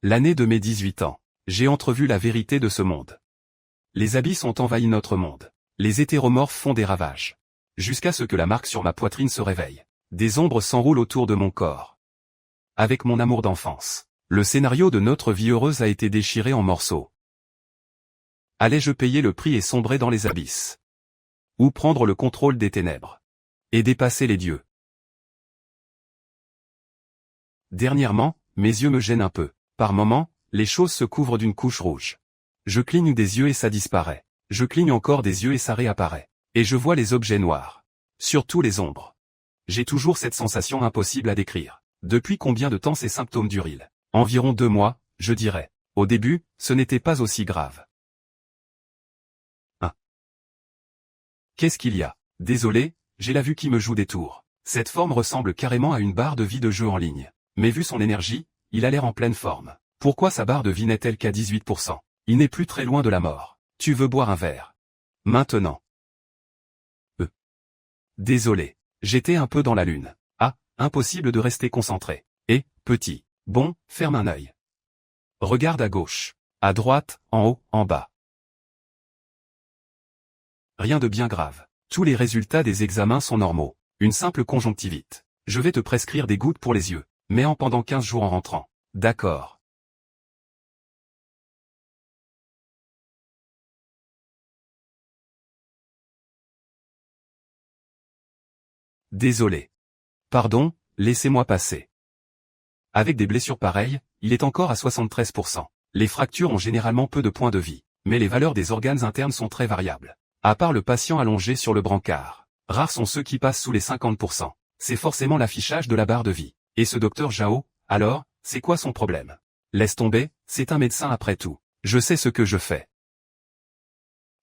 L'année de mes 18 ans. J'ai entrevu la vérité de ce monde. Les abysses ont envahi notre monde. Les hétéromorphes font des ravages. Jusqu'à ce que la marque sur ma poitrine se réveille. Des ombres s'enroulent autour de mon corps. Avec mon amour d'enfance. Le scénario de notre vie heureuse a été déchiré en morceaux. Allais-je payer le prix et sombrer dans les abysses? Ou prendre le contrôle des ténèbres? Et dépasser les dieux? Dernièrement, mes yeux me gênent un peu. Par moments, les choses se couvrent d'une couche rouge. Je cligne des yeux et ça disparaît. Je cligne encore des yeux et ça réapparaît. Et je vois les objets noirs. Surtout les ombres. J'ai toujours cette sensation impossible à décrire. Depuis combien de temps ces symptômes durent-ils? Environ 2 mois, je dirais. Au début, ce n'était pas aussi grave. Qu'est-ce qu'il y a? Désolé, j'ai la vue qui me joue des tours. Cette forme ressemble carrément à une barre de vie de jeu en ligne. Mais vu son énergie, il a l'air en pleine forme. Pourquoi sa barre de vie n'est-elle qu'à 18%? Il n'est plus très loin de la mort. Tu veux boire un verre? Maintenant. Désolé. J'étais un peu dans la lune. Ah, impossible de rester concentré. Et, petit. Bon, ferme un œil. Regarde à gauche. À droite, en haut, en bas. Rien de bien grave. Tous les résultats des examens sont normaux. Une simple conjonctivite. Je vais te prescrire des gouttes pour les yeux. Mais en pendant 15 jours en rentrant. D'accord. Désolé. Pardon, laissez-moi passer. Avec des blessures pareilles, il est encore à 73%. Les fractures ont généralement peu de points de vie, mais les valeurs des organes internes sont très variables. À part le patient allongé sur le brancard, rares sont ceux qui passent sous les 50%. C'est forcément l'affichage de la barre de vie. Et ce docteur Zhao, alors, c'est quoi son problème? Laisse tomber, c'est un médecin après tout. Je sais ce que je fais.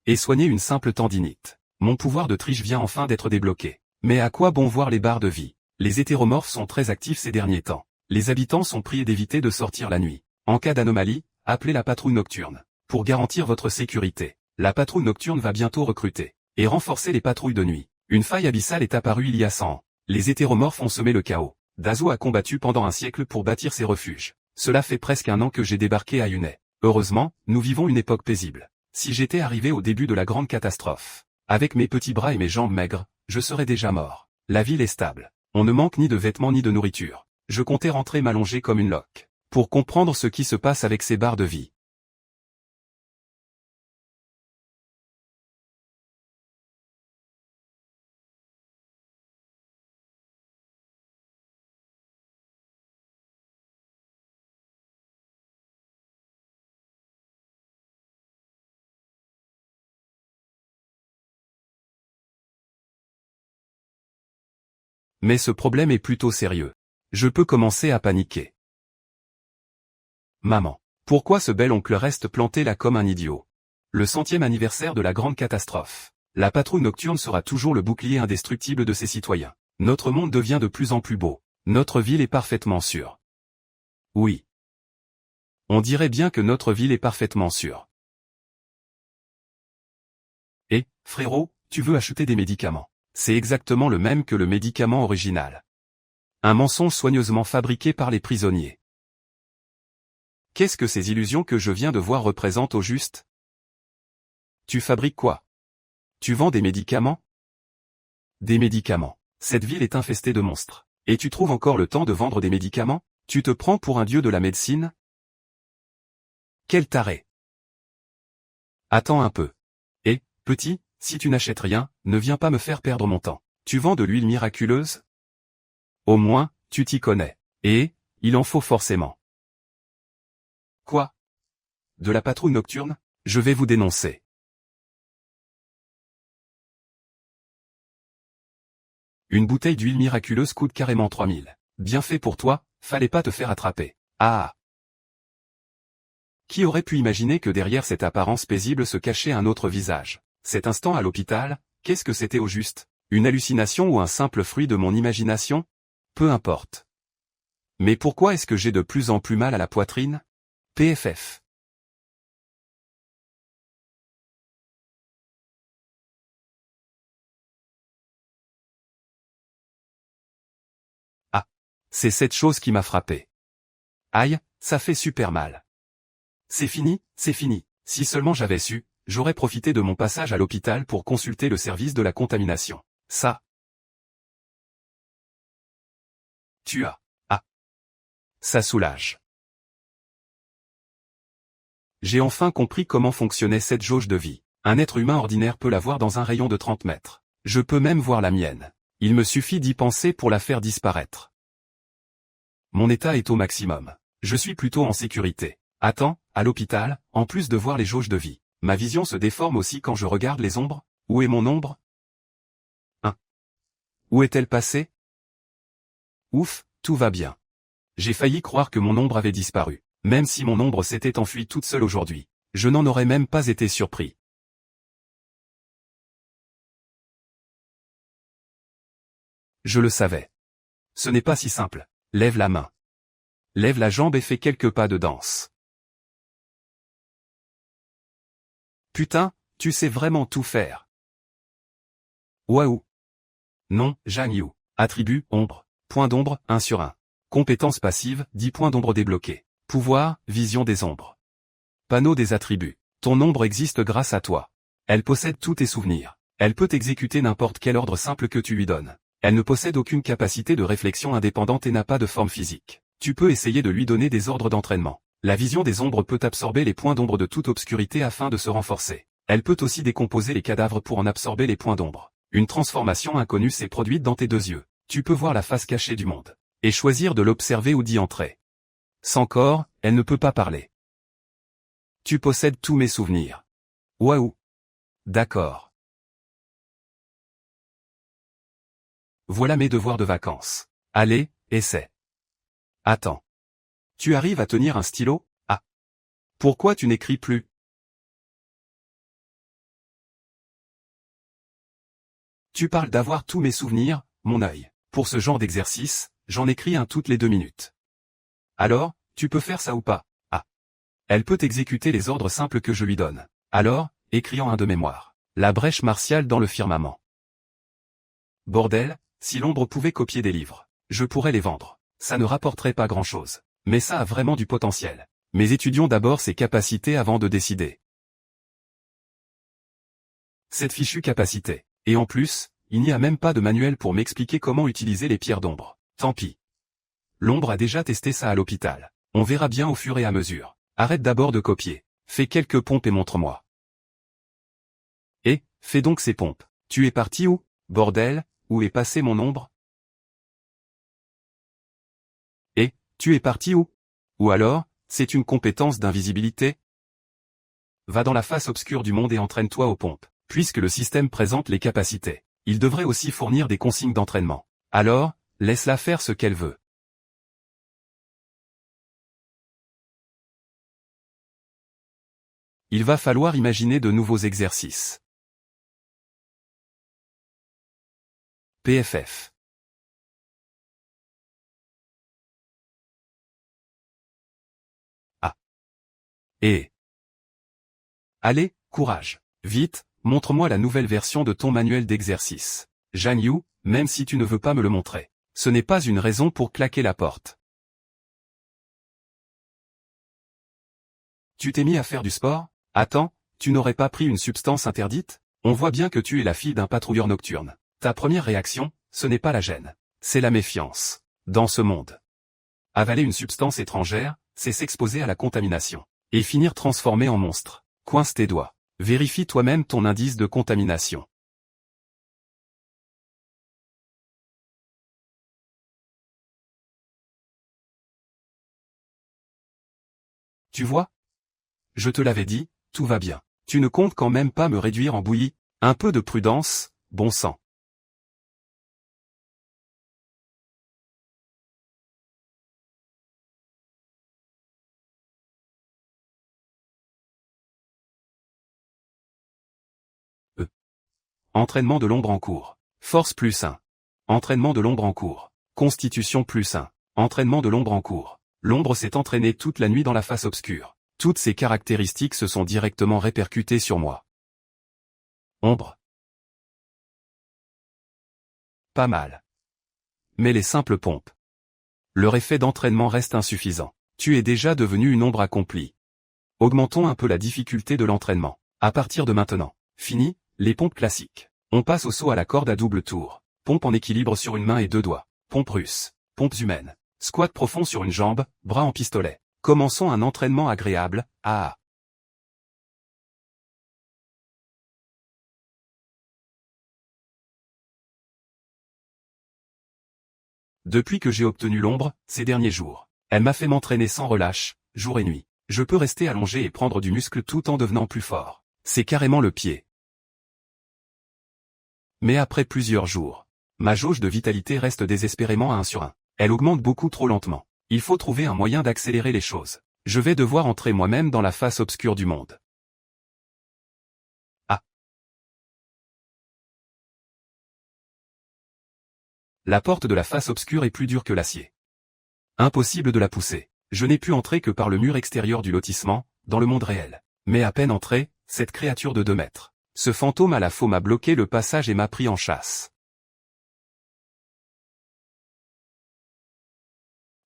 Et soigner une simple tendinite. Mon pouvoir de triche vient enfin d'être débloqué. Mais à quoi bon voir les barres de vie? Les hétéromorphes sont très actifs ces derniers temps. Les habitants sont priés d'éviter de sortir la nuit. En cas d'anomalie, appelez la patrouille nocturne. Pour garantir votre sécurité, la patrouille nocturne va bientôt recruter et renforcer les patrouilles de nuit. Une faille abyssale est apparue il y a 100 ans. Les hétéromorphes ont semé le chaos. Dazo a combattu pendant un siècle pour bâtir ses refuges. Cela fait presque 1 an que j'ai débarqué à Yunai. Heureusement, nous vivons une époque paisible. Si j'étais arrivé au début de la grande catastrophe, avec mes petits bras et mes jambes maigres, je serais déjà mort. La ville est stable. On ne manque ni de vêtements ni de nourriture. Je comptais rentrer m'allonger comme une loque, pour comprendre ce qui se passe avec ces barres de vie. Mais ce problème est plutôt sérieux. Je peux commencer à paniquer. Maman. Pourquoi ce bel oncle reste planté là comme un idiot? Le 100e anniversaire de la grande catastrophe. La patrouille nocturne sera toujours le bouclier indestructible de ses citoyens. Notre monde devient de plus en plus beau. Notre ville est parfaitement sûre. Oui. On dirait bien que notre ville est parfaitement sûre. Et, frérot, tu veux acheter des médicaments. C'est exactement le même que le médicament original. Un mensonge soigneusement fabriqué par les prisonniers. Qu'est-ce que ces illusions que je viens de voir représentent au juste? Tu fabriques quoi? Tu vends des médicaments? Des médicaments. Cette ville est infestée de monstres. Et tu trouves encore le temps de vendre des médicaments? Tu te prends pour un dieu de la médecine? Quel taré! Attends un peu. Et, petit, si tu n'achètes rien, ne viens pas me faire perdre mon temps. Tu vends de l'huile miraculeuse? Au moins, tu t'y connais. Et, il en faut forcément. Quoi? De la patrouille nocturne? Je vais vous dénoncer. Une bouteille d'huile miraculeuse coûte carrément 3000. Bien fait pour toi, fallait pas te faire attraper. Ah! Qui aurait pu imaginer que derrière cette apparence paisible se cachait un autre visage? Cet instant à l'hôpital, qu'est-ce que c'était au juste? Une hallucination ou un simple fruit de mon imagination? Peu importe. Mais pourquoi est-ce que j'ai de plus en plus mal à la poitrine? PFF. Ah. C'est cette chose qui m'a frappé. Aïe, Ça fait super mal. C'est fini, c'est fini. Si seulement j'avais su, j'aurais profité de mon passage à l'hôpital pour consulter le service de la contamination. Ça. Tu as. Ah. Ça soulage. J'ai enfin compris comment fonctionnait cette jauge de vie. Un être humain ordinaire peut la voir dans un rayon de 30 mètres. Je peux même voir la mienne. Il me suffit d'y penser pour la faire disparaître. Mon état est au maximum. Je suis plutôt en sécurité. Attends, à l'hôpital, en plus de voir les jauges de vie, ma vision se déforme aussi quand je regarde les ombres. Où est mon ombre? Où est-elle passée? Ouf, tout va bien. J'ai failli croire que mon ombre avait disparu. Même si mon ombre s'était enfuie toute seule aujourd'hui, je n'en aurais même pas été surpris. Je le savais. Ce n'est pas si simple. Lève la main. Lève la jambe et fais quelques pas de danse. Putain, tu sais vraiment tout faire. Waouh. Nom, Zhang Yu. Attribut, ombre. Point d'ombre, 1 sur 1. Compétence passive, 10 points d'ombre débloqués. Pouvoir, vision des ombres. Panneau des attributs. Ton ombre existe grâce à toi. Elle possède tous tes souvenirs. Elle peut exécuter n'importe quel ordre simple que tu lui donnes. Elle ne possède aucune capacité de réflexion indépendante et n'a pas de forme physique. Tu peux essayer de lui donner des ordres d'entraînement. La vision des ombres peut absorber les points d'ombre de toute obscurité afin de se renforcer. Elle peut aussi décomposer les cadavres pour en absorber les points d'ombre. Une transformation inconnue s'est produite dans tes 2 yeux. Tu peux voir la face cachée du monde. Et choisir de l'observer ou d'y entrer. Sans corps, elle ne peut pas parler. Tu possèdes tous mes souvenirs. Waouh. D'accord. Voilà mes devoirs de vacances. Allez, essaie. Attends. Tu arrives à tenir un stylo? Ah. Pourquoi tu n'écris plus? Tu parles d'avoir tous mes souvenirs, mon œil. Pour ce genre d'exercice, j'en écris un toutes les 2 minutes. Alors, tu peux faire ça ou pas? Ah. Elle peut exécuter les ordres simples que je lui donne. Alors, écriant un de mémoire. La brèche martiale dans le firmament. Bordel, si l'ombre pouvait copier des livres, je pourrais les vendre. Ça ne rapporterait pas grand-chose. Mais ça a vraiment du potentiel. Mais étudions d'abord ses capacités avant de décider. Cette fichue capacité. Et en plus, il n'y a même pas de manuel pour m'expliquer comment utiliser les pierres d'ombre. Tant pis. L'ombre a déjà testé ça à l'hôpital. On verra bien au fur et à mesure. Arrête d'abord de copier. Fais quelques pompes et montre-moi. Et, fais donc ces pompes. Tu es parti où? Bordel, où est passée mon ombre? Et, tu es parti où? Ou alors, c'est une compétence d'invisibilité? Va dans la face obscure du monde et entraîne-toi aux pompes. Puisque le système présente les capacités, il devrait aussi fournir des consignes d'entraînement. Alors, laisse-la faire ce qu'elle veut. Il va falloir imaginer de nouveaux exercices. PFF. Ah. Et. Allez, courage. Vite, montre-moi la nouvelle version de ton manuel d'exercice. Zhang Yu, même si tu ne veux pas me le montrer. Ce n'est pas une raison pour claquer la porte. Tu t'es mis à faire du sport? Attends, tu n'aurais pas pris une substance interdite? On voit bien que tu es la fille d'un patrouilleur nocturne. Ta première réaction, ce n'est pas la gêne. C'est la méfiance. Dans ce monde. Avaler une substance étrangère, c'est s'exposer à la contamination. Et finir transformé en monstre. Coince tes doigts. Vérifie toi-même ton indice de contamination. Tu vois? Je te l'avais dit, tout va bien. Tu ne comptes quand même pas me réduire en bouillie. Un peu de prudence, bon sang. E. Entraînement de l'ombre en cours. Force plus 1. Entraînement de l'ombre en cours. Constitution plus 1. Entraînement de l'ombre en cours. L'ombre s'est entraînée toute la nuit dans la face obscure. Toutes ces caractéristiques se sont directement répercutées sur moi. Ombre. Pas mal. Mais les simples pompes. Leur effet d'entraînement reste insuffisant. Tu es déjà devenu une ombre accomplie. Augmentons un peu la difficulté de l'entraînement. À partir de maintenant. Fini, les pompes classiques. On passe au saut à la corde à double tour. Pompe en équilibre sur une main et 2 doigts. Pompe russe. Pompes humaines. Squat profond sur une jambe, bras en pistolet. Commençons un entraînement agréable. Ah. Depuis que j'ai obtenu l'ombre, ces derniers jours, elle m'a fait m'entraîner sans relâche, jour et nuit. Je peux rester allongé et prendre du muscle tout en devenant plus fort. C'est carrément le pied. Mais après plusieurs jours, ma jauge de vitalité reste désespérément à 1 sur 1. Elle augmente beaucoup trop lentement. Il faut trouver un moyen d'accélérer les choses. Je vais devoir entrer moi-même dans la face obscure du monde. Ah. La porte de la face obscure est plus dure que l'acier. Impossible de la pousser. Je n'ai pu entrer que par le mur extérieur du lotissement, dans le monde réel. Mais à peine entré, cette créature de 2 mètres. Ce fantôme à la faux m'a bloqué le passage et m'a pris en chasse.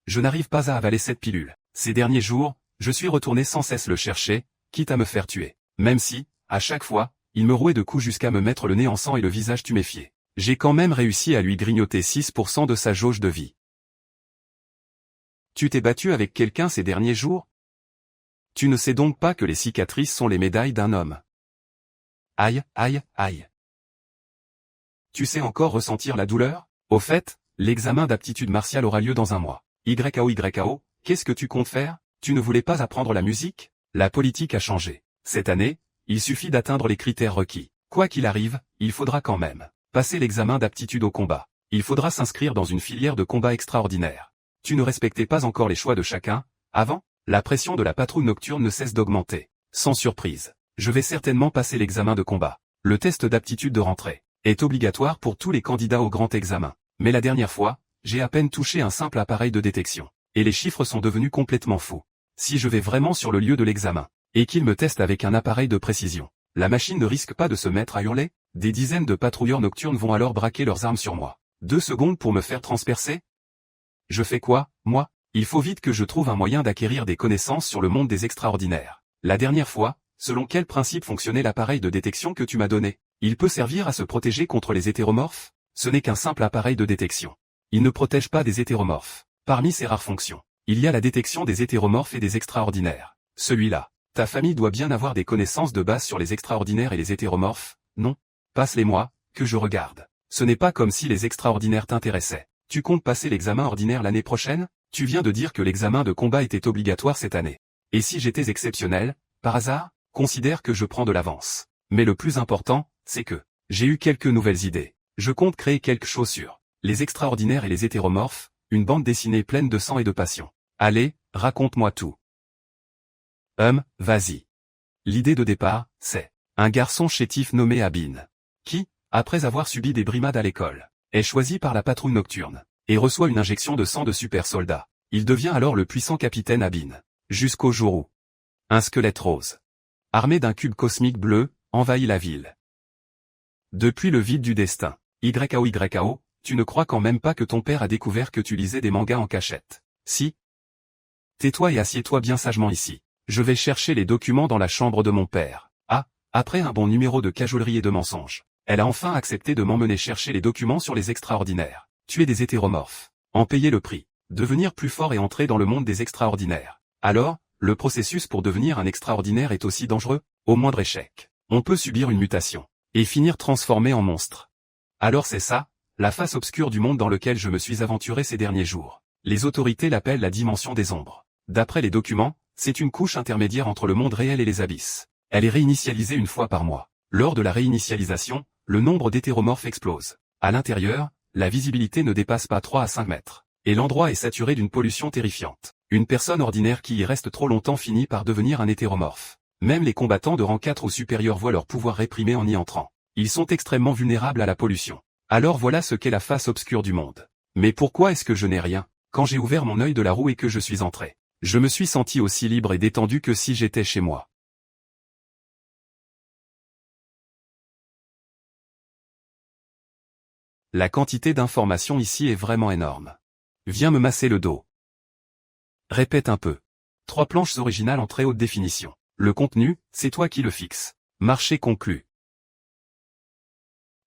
Je n'arrive pas à avaler cette pilule. Ces derniers jours, je suis retourné sans cesse le chercher, quitte à me faire tuer. Même si, à chaque fois, il me rouait de coups jusqu'à me mettre le nez en sang et le visage tuméfié. J'ai quand même réussi à lui grignoter 6% de sa jauge de vie. Tu t'es battu avec quelqu'un ces derniers jours? Tu ne sais donc pas que les cicatrices sont les médailles d'un homme. Aïe, aïe, aïe. Tu sais encore ressentir la douleur? Au fait, l'examen d'aptitude martiale aura lieu dans 1 mois. YAO, qu'est-ce que tu comptes faire? Tu ne voulais pas apprendre la musique? La politique a changé. Cette année, il suffit d'atteindre les critères requis. Quoi qu'il arrive, il faudra quand même passer l'examen d'aptitude au combat. Il faudra s'inscrire dans une filière de combat extraordinaire. Tu ne respectais pas encore les choix de chacun, avant? La pression de la patrouille nocturne ne cesse d'augmenter. Sans surprise, je vais certainement passer l'examen de combat. Le test d'aptitude de rentrée est obligatoire pour tous les candidats au grand examen. Mais la dernière fois, j'ai à peine touché un simple appareil de détection. Et les chiffres sont devenus complètement fous. Si je vais vraiment sur le lieu de l'examen, et qu'il me teste avec un appareil de précision, la machine ne risque pas de se mettre à hurler? Des dizaines de patrouilleurs nocturnes vont alors braquer leurs armes sur moi. 2 secondes pour me faire transpercer? Je fais quoi, moi? Il faut vite que je trouve un moyen d'acquérir des connaissances sur le monde des extraordinaires. La dernière fois, selon quel principe fonctionnait l'appareil de détection que tu m'as donné? Il peut servir à se protéger contre les hétéromorphes? Ce n'est qu'un simple appareil de détection. Il ne protège pas des hétéromorphes. Parmi ses rares fonctions, il y a la détection des hétéromorphes et des extraordinaires. Celui-là, ta famille doit bien avoir des connaissances de base sur les extraordinaires et les hétéromorphes, non? Passe-les-moi, que je regarde. Ce n'est pas comme si les extraordinaires t'intéressaient. Tu comptes passer l'examen ordinaire l'année prochaine? Tu viens de dire que l'examen de combat était obligatoire cette année. Et si j'étais exceptionnel, par hasard, considère que je prends de l'avance. Mais le plus important, c'est que j'ai eu quelques nouvelles idées. Je compte créer quelque chose sur les extraordinaires et les hétéromorphes, une bande dessinée pleine de sang et de passion. Allez, raconte-moi tout. Vas-y. L'idée de départ, c'est un garçon chétif nommé Abin, qui, après avoir subi des brimades à l'école, est choisi par la patrouille nocturne, et reçoit une injection de sang de super soldat. Il devient alors le puissant capitaine Abin. Jusqu'au jour où un squelette rose, armé d'un cube cosmique bleu, envahit la ville. Depuis le vide du destin, YAO, tu ne crois quand même pas que ton père a découvert que tu lisais des mangas en cachette? Si? Tais-toi et assieds-toi bien sagement ici. Je vais chercher les documents dans la chambre de mon père. Ah, après un bon numéro de cajolerie et de mensonges, elle a enfin accepté de m'emmener chercher les documents sur les extraordinaires. Tuer des hétéromorphes. En payer le prix. Devenir plus fort et entrer dans le monde des extraordinaires. Alors, le processus pour devenir un extraordinaire est aussi dangereux? Au moindre échec, on peut subir une mutation, et finir transformé en monstre. Alors c'est ça, la face obscure du monde dans lequel je me suis aventuré ces derniers jours. Les autorités l'appellent la dimension des ombres. D'après les documents, c'est une couche intermédiaire entre le monde réel et les abysses. Elle est réinitialisée une fois par mois. Lors de la réinitialisation, le nombre d'hétéromorphes explose. À l'intérieur, la visibilité ne dépasse pas 3 à 5 mètres. Et l'endroit est saturé d'une pollution terrifiante. Une personne ordinaire qui y reste trop longtemps finit par devenir un hétéromorphe. Même les combattants de rang 4 ou supérieur voient leur pouvoir réprimé en y entrant. Ils sont extrêmement vulnérables à la pollution. Alors voilà ce qu'est la face obscure du monde. Mais pourquoi est-ce que je n'ai rien? Quand j'ai ouvert mon œil de la roue et que je suis entré, je me suis senti aussi libre et détendu que si j'étais chez moi. La quantité d'informations ici est vraiment énorme. Viens me masser le dos. Répète un peu. 3 planches originales en très haute définition. Le contenu, c'est toi qui le fixes. Marché conclu.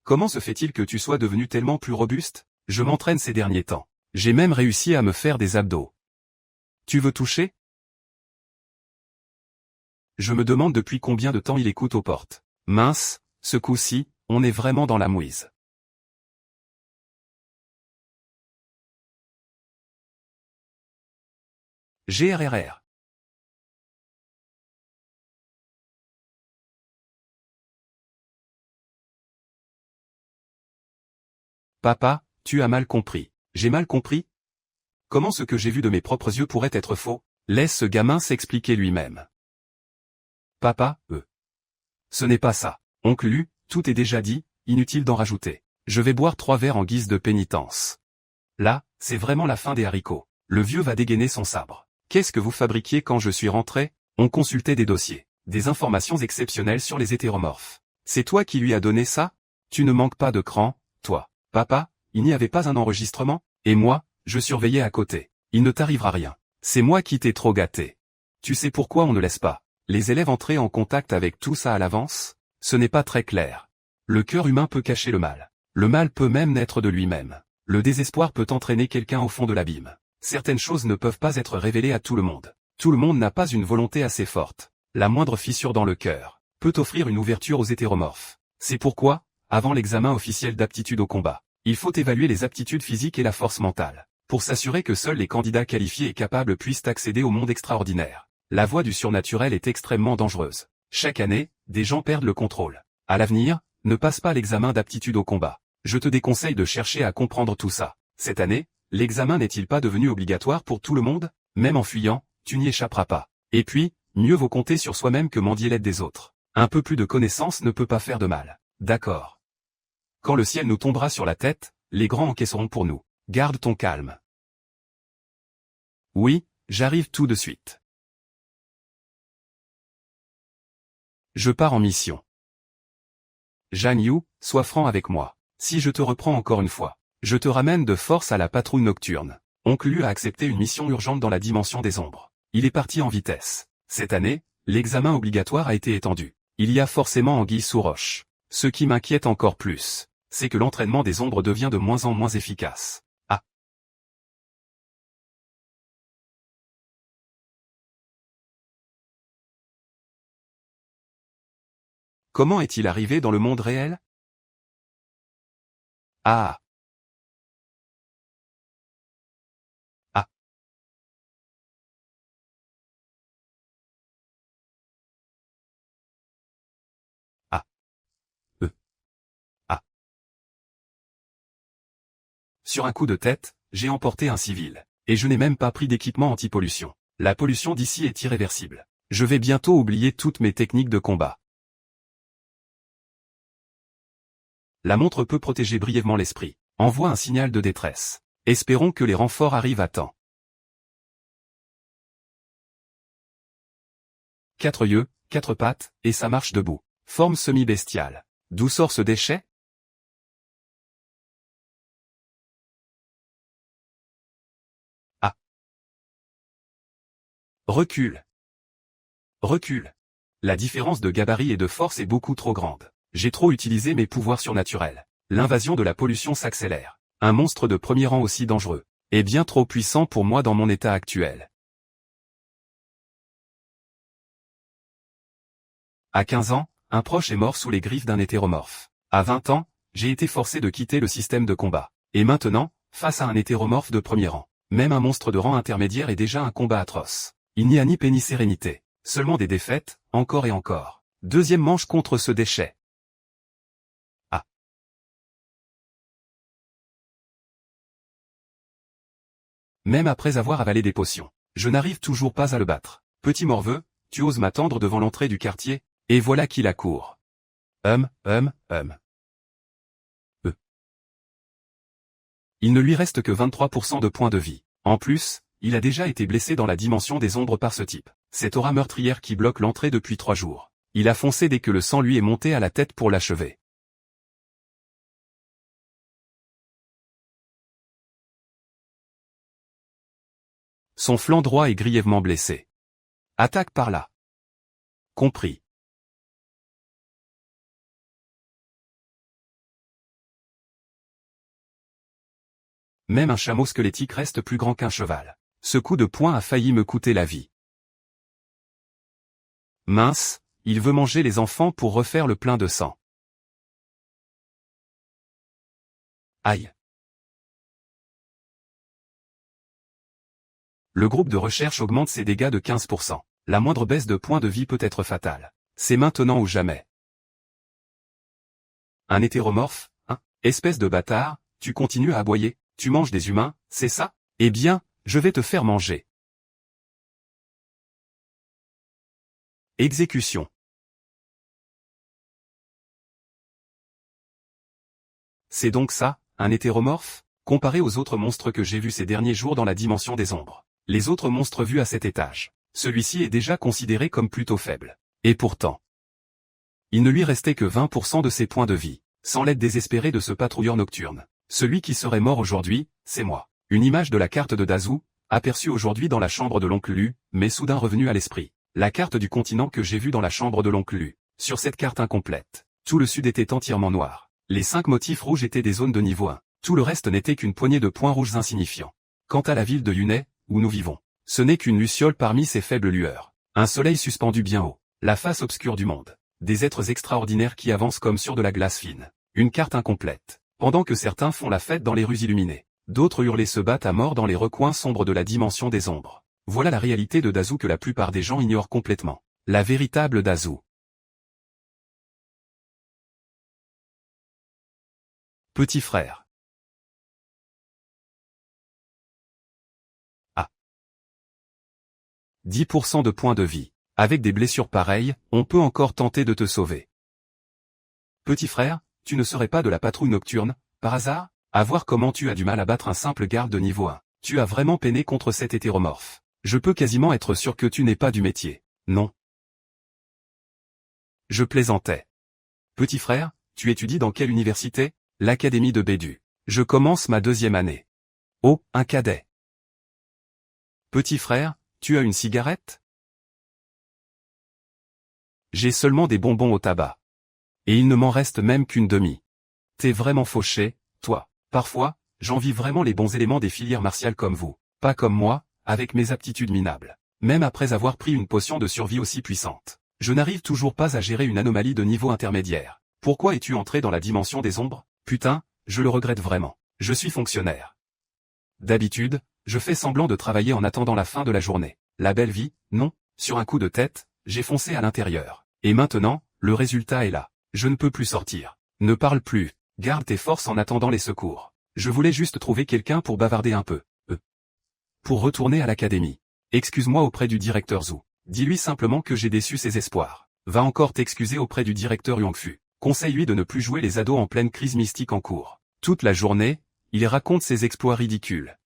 Comment se fait-il que tu sois devenu tellement plus robuste? Je m'entraîne ces derniers temps. J'ai même réussi à me faire des abdos. Tu veux toucher? Je me demande depuis combien de temps il écoute aux portes. Mince, ce coup-ci, on est vraiment dans la mouise. GRRR. Papa, tu as mal compris. J'ai mal compris? Comment ce que j'ai vu de mes propres yeux pourrait être faux? Laisse ce gamin s'expliquer lui-même. Papa, ce n'est pas ça. Oncle Lu, tout est déjà dit, inutile d'en rajouter. Je vais boire 3 verres en guise de pénitence. Là, c'est vraiment la fin des haricots. Le vieux va dégainer son sabre. Qu'est-ce que vous fabriquiez quand je suis rentré? On consultait des dossiers, des informations exceptionnelles sur les hétéromorphes. C'est toi qui lui as donné ça? Tu ne manques pas de cran, toi. Papa, il n'y avait pas un enregistrement? Et moi, je surveillais à côté. Il ne t'arrivera rien. C'est moi qui t'ai trop gâté. Tu sais pourquoi on ne laisse pas les élèves entrer en contact avec tout ça à l'avance? Ce n'est pas très clair. Le cœur humain peut cacher le mal. Le mal peut même naître de lui-même. Le désespoir peut entraîner quelqu'un au fond de l'abîme. Certaines choses ne peuvent pas être révélées à tout le monde. Tout le monde n'a pas une volonté assez forte. La moindre fissure dans le cœur peut offrir une ouverture aux hétéromorphes. C'est pourquoi, avant l'examen officiel d'aptitude au combat, il faut évaluer les aptitudes physiques et la force mentale, pour s'assurer que seuls les candidats qualifiés et capables puissent accéder au monde extraordinaire. La voie du surnaturel est extrêmement dangereuse. Chaque année, des gens perdent le contrôle. À l'avenir, ne passe pas l'examen d'aptitude au combat. Je te déconseille de chercher à comprendre tout ça. Cette année, l'examen n'est-il pas devenu obligatoire pour tout le monde? Même en fuyant, tu n'y échapperas pas. Et puis, mieux vaut compter sur soi-même que mendier l'aide des autres. Un peu plus de connaissance ne peut pas faire de mal. D'accord. Quand le ciel nous tombera sur la tête, les grands encaisseront pour nous. Garde ton calme. Oui, j'arrive tout de suite. Je pars en mission. Zhang Yu, sois franc avec moi. Si je te reprends encore une fois, je te ramène de force à la patrouille nocturne. Oncle Lu a accepté une mission urgente dans la dimension des ombres. Il est parti en vitesse. Cette année, l'examen obligatoire a été étendu. Il y a forcément anguille sous roche. Ce qui m'inquiète encore plus, c'est que l'entraînement des ombres devient de moins en moins efficace. Ah. Comment est-il arrivé dans le monde réel? Ah. Ah. Ah. Ah. Sur un coup de tête, j'ai emporté un civil. Et je n'ai même pas pris d'équipement anti-pollution. La pollution d'ici est irréversible. Je vais bientôt oublier toutes mes techniques de combat. La montre peut protéger brièvement l'esprit. Envoie un signal de détresse. Espérons que les renforts arrivent à temps. 4 yeux, 4 pattes, et ça marche debout. Forme semi-bestiale. D'où sort ce déchet? Ah. Recule. Recule. La différence de gabarit et de force est beaucoup trop grande. J'ai trop utilisé mes pouvoirs surnaturels. L'invasion de la pollution s'accélère. Un monstre de premier rang aussi dangereux, est bien trop puissant pour moi dans mon état actuel. À 15 ans, un proche est mort sous les griffes d'un hétéromorphe. À 20 ans, j'ai été forcé de quitter le système de combat. Et maintenant, face à un hétéromorphe de premier rang, même un monstre de rang intermédiaire est déjà un combat atroce. Il n'y a ni paix ni sérénité. Seulement des défaites, encore et encore. Deuxième manche contre ce déchet. Ah. Même après avoir avalé des potions, je n'arrive toujours pas à le battre. Petit morveux, tu oses m'attendre devant l'entrée du quartier, et voilà qu'il accourt. Euh. Il ne lui reste que 23% de points de vie. En plus, il a déjà été blessé dans la dimension des ombres par ce type. Cette aura meurtrière qui bloque l'entrée depuis 3 jours. Il a foncé dès que le sang lui est monté à la tête pour l'achever. Son flanc droit est grièvement blessé. Attaque par là. Compris. Même un chameau squelettique reste plus grand qu'un cheval. Ce coup de poing a failli me coûter la vie. Mince, il veut manger les enfants pour refaire le plein de sang. Aïe. Le groupe de recherche augmente ses dégâts de 15%. La moindre baisse de points de vie peut être fatale. C'est maintenant ou jamais. Un hétéromorphe, hein, espèce de bâtard, tu continues à aboyer, tu manges des humains, c'est ça? Eh bien, je vais te faire manger. Exécution. C'est donc ça, un hétéromorphe? Comparé aux autres monstres que j'ai vus ces derniers jours dans la dimension des ombres. Les autres monstres vus à cet étage. Celui-ci est déjà considéré comme plutôt faible. Et pourtant, il ne lui restait que 20% de ses points de vie. Sans l'aide désespérée de ce patrouilleur nocturne. Celui qui serait mort aujourd'hui, c'est moi. Une image de la carte de Dazou, aperçue aujourd'hui dans la chambre de l'oncle Lu, mais soudain revenue à l'esprit. La carte du continent que j'ai vue dans la chambre de l'oncle Lu. Sur cette carte incomplète, tout le sud était entièrement noir. Les 5 motifs rouges étaient des zones de niveau 1. Tout le reste n'était qu'une poignée de points rouges insignifiants. Quant à la ville de Yunai, où nous vivons, ce n'est qu'une luciole parmi ces faibles lueurs. Un soleil suspendu bien haut. La face obscure du monde. Des êtres extraordinaires qui avancent comme sur de la glace fine. Une carte incomplète. Pendant que certains font la fête dans les rues illuminées, d'autres hurlent et se battent à mort dans les recoins sombres de la dimension des ombres. Voilà la réalité de Dazou que la plupart des gens ignorent complètement. La véritable Dazou. Petit frère. Ah. 10% de points de vie. Avec des blessures pareilles, on peut encore tenter de te sauver. Petit frère, tu ne serais pas de la patrouille nocturne, par hasard? À voir comment tu as du mal à battre un simple garde de niveau 1. Tu as vraiment peiné contre cet hétéromorphe. Je peux quasiment être sûr que tu n'es pas du métier. Non. Je plaisantais. Petit frère, tu étudies dans quelle université? L'académie de Bédu. Je commence ma 2e année. Oh, un cadet. Petit frère, tu as une cigarette? J'ai seulement des bonbons au tabac. Et il ne m'en reste même qu'une demi. T'es vraiment fauché, toi. Parfois, j'envie vraiment les bons éléments des filières martiales comme vous. Pas comme moi, avec mes aptitudes minables. Même après avoir pris une potion de survie aussi puissante. Je n'arrive toujours pas à gérer une anomalie de niveau intermédiaire. Pourquoi es-tu entré dans la dimension des ombres? Putain, je le regrette vraiment. Je suis fonctionnaire. D'habitude, je fais semblant de travailler en attendant la fin de la journée. La belle vie, non, sur un coup de tête, j'ai foncé à l'intérieur. Et maintenant, le résultat est là. Je ne peux plus sortir. Ne parle plus. Garde tes forces en attendant les secours. Je voulais juste trouver quelqu'un pour bavarder un peu. Pour retourner à l'académie. Excuse-moi auprès du directeur Zhu. Dis-lui simplement que j'ai déçu ses espoirs. Va encore t'excuser auprès du directeur Yongfu. Conseille-lui de ne plus jouer les ados en pleine crise mystique en cours. Toute la journée, il raconte ses exploits ridicules.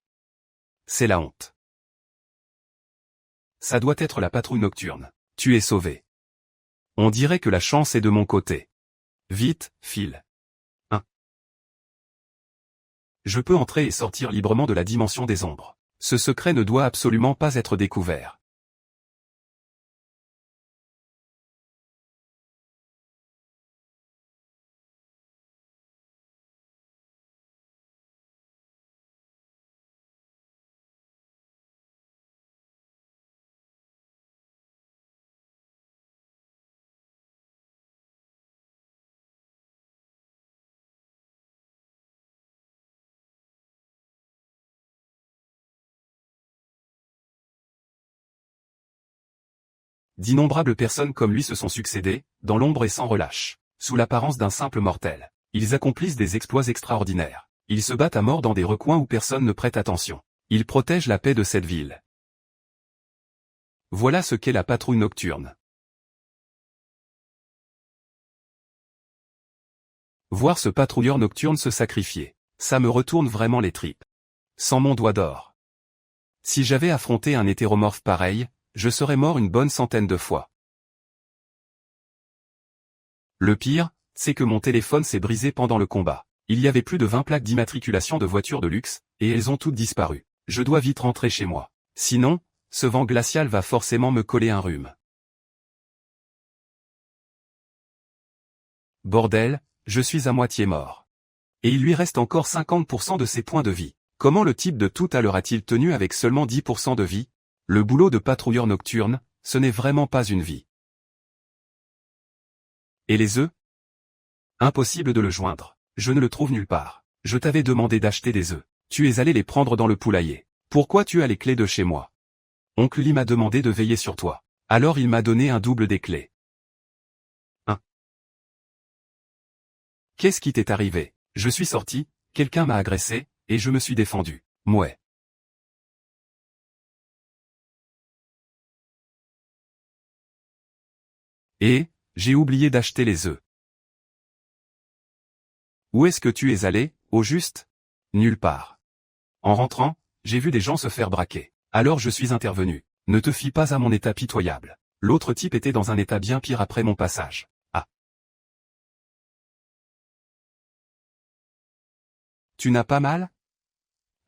C'est la honte. Ça doit être la patrouille nocturne. Tu es sauvé. On dirait que la chance est de mon côté. Vite, file. 1. Je peux entrer et sortir librement de la dimension des ombres. Ce secret ne doit absolument pas être découvert. D'innombrables personnes comme lui se sont succédées, dans l'ombre et sans relâche, sous l'apparence d'un simple mortel. Ils accomplissent des exploits extraordinaires. Ils se battent à mort dans des recoins où personne ne prête attention. Ils protègent la paix de cette ville. Voilà ce qu'est la patrouille nocturne. Voir ce patrouilleur nocturne se sacrifier, ça me retourne vraiment les tripes. Sans mon doigt d'or. Si j'avais affronté un hétéromorphe pareil, je serais mort une bonne centaine de fois. Le pire, c'est que mon téléphone s'est brisé pendant le combat. Il y avait plus de 20 plaques d'immatriculation de voitures de luxe, et elles ont toutes disparu. Je dois vite rentrer chez moi. Sinon, ce vent glacial va forcément me coller un rhume. Bordel, je suis à moitié mort. Et il lui reste encore 50% de ses points de vie. Comment le type de tout à l'heure a-t-il tenu avec seulement 10% de vie? Le boulot de patrouilleur nocturne, ce n'est vraiment pas une vie. Et les œufs? Impossible de le joindre. Je ne le trouve nulle part. Je t'avais demandé d'acheter des œufs. Tu es allé les prendre dans le poulailler. Pourquoi tu as les clés de chez moi? Oncle Lee m'a demandé de veiller sur toi. Alors il m'a donné un double des clés. Qu'est-ce qui t'est arrivé? Je suis sorti, quelqu'un m'a agressé, et je me suis défendu. Mouais. Et, j'ai oublié d'acheter les œufs. Où est-ce que tu es allé, au juste? Nulle part. En rentrant, j'ai vu des gens se faire braquer. Alors je suis intervenu. Ne te fie pas à mon état pitoyable. L'autre type était dans un état bien pire après mon passage. Ah. Tu n'as pas mal?